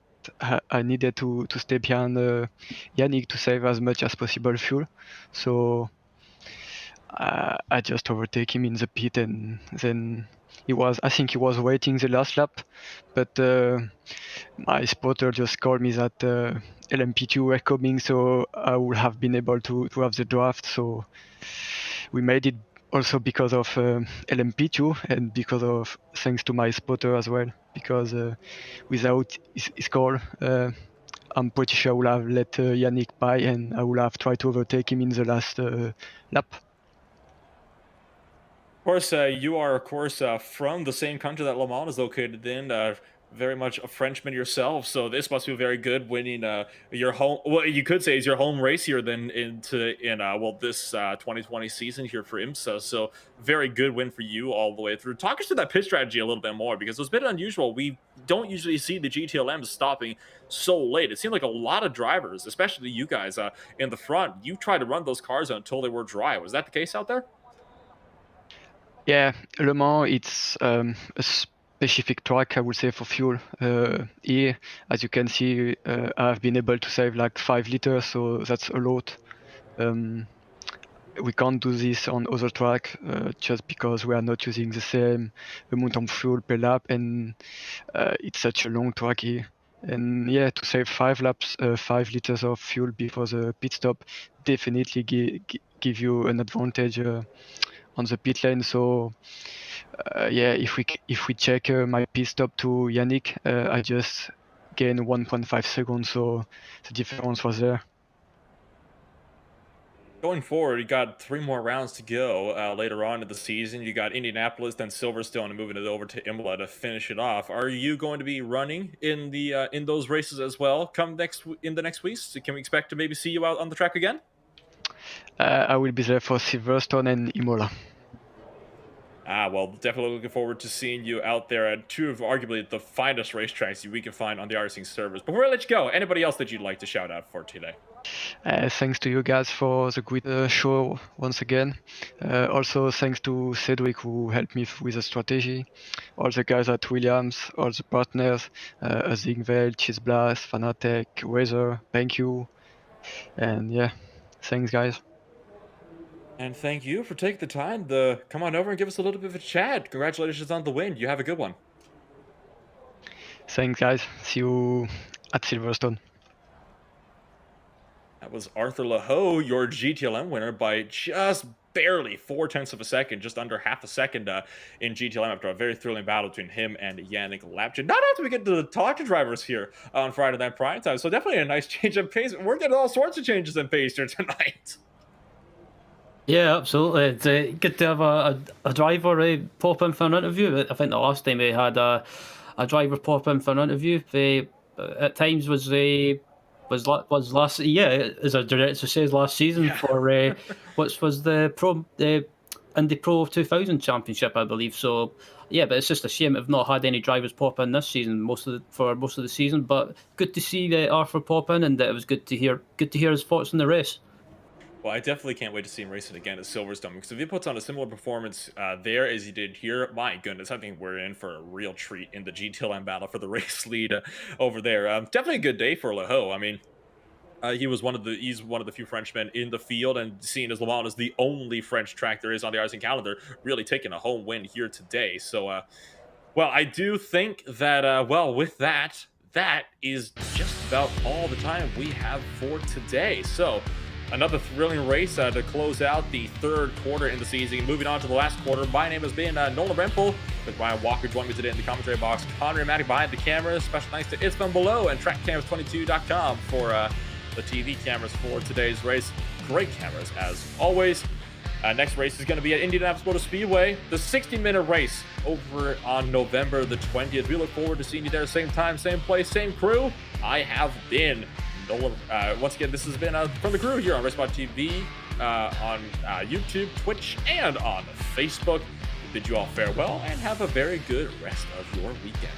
[SPEAKER 3] I needed to stay behind Yannick to save as much as possible fuel. So I just overtake him in the pit, and then I think he was waiting the last lap, but my spotter just called me that LMP2 were coming, so I would have been able to have the draft. So we made it also because of LMP2 and thanks to my spotter as well, because without his call, I'm pretty sure I would have let Yannick by, and I would have tried to overtake him in the last lap.
[SPEAKER 1] Of course, you are, from the same country that Le Mans is located in, very much a Frenchman yourself, so this must be very good, winning your home, well, you could say is your home race here then in this 2020 season here for IMSA, so very good win for you all the way through. Talk us through that pit strategy a little bit more, because it was a bit unusual. We don't usually see the GTLM stopping so late. It seemed like a lot of drivers, especially you guys in the front, you tried to run those cars until they were dry. Was that the case out there?
[SPEAKER 3] Yeah, Le Mans, it's a specific track, I would say, for fuel. Here, as you can see, I've been able to save like 5 liters, so that's a lot. We can't do this on other track just because we are not using the same amount of fuel per lap, and it's such a long track here. And yeah, to save 5 liters of fuel before the pit stop definitely give you an advantage on the pit lane. So yeah, if we check my pit stop to Yannick, I just gained 1.5 seconds, so the difference was there.
[SPEAKER 1] Going forward, you got 3 more rounds to go later on in the season. You got Indianapolis, then Silverstone, and moving it over to Imola to finish it off. Are you going to be running in the in those races as well? Come in the next weeks, so can we expect to maybe see you out on the track again?
[SPEAKER 3] I will be there for Silverstone and Imola.
[SPEAKER 1] Well, definitely looking forward to seeing you out there at two of arguably the finest racetracks we can find on the racing servers. Before I let you go, anybody else that you'd like to shout out for today?
[SPEAKER 3] Thanks to you guys for the great show once again. Also thanks to Cedric who helped me with the strategy. All the guys at Williams, all the partners, Zingvel, Cheeseblast, Fanatec, Weather, thank you. And yeah, thanks guys.
[SPEAKER 1] And thank you for taking the time to come on over and give us a little bit of a chat. Congratulations on the win. You have a good one.
[SPEAKER 3] Thanks guys. See you at Silverstone.
[SPEAKER 1] That was Arthur Lahoe, your GTLM winner by just barely 0.4 of a second, just under half a second in GTLM after a very thrilling battle between him and Yannick Lapchin. Not after we get to talk to drivers here on Friday Night Prime Time, so definitely a nice change of pace. We're getting all sorts of changes in pace here tonight.
[SPEAKER 2] Yeah, absolutely. It's good to have a driver pop in for an interview. I think the last time we had a driver pop in for an interview, at times was last as a director says last season for what was the Indy Pro 2000 Championship, I believe. So yeah, but it's just a shame I've not had any drivers pop in this season for most of the season. But good to see Arthur pop in, and it was good to hear his thoughts on the race.
[SPEAKER 1] Well, I definitely can't wait to see him racing again at Silverstone, because if he puts on a similar performance there as he did here, my goodness, I think we're in for a real treat in the GTLM battle for the race lead over there. Definitely a good day for Lahoe. I mean, he's one of the few Frenchmen in the field, and seeing as Le Mans is the only French track there is on the racing calendar, really taking a home win here today. So, well, I do think that, well, with that is just about all the time we have for today. So, another thrilling race to close out the third quarter in the season. Moving on to the last quarter, my name has been Nolan Rempel, with Ryan Walker joining me today in the commentary box. Connor and Maddie behind the camera. Special thanks to It's From Below and TrackCameras22.com for the TV cameras for today's race. Great cameras, as always. Next race is going to be at Indianapolis Motor Speedway, the 60-minute race over on November the 20th. We look forward to seeing you there, same time, same place, same crew. I have been Nolan. Once again, this has been from the crew here on RaceSpotTV, on YouTube, Twitch, and on Facebook. We bid you all farewell and have a very good rest of your weekend.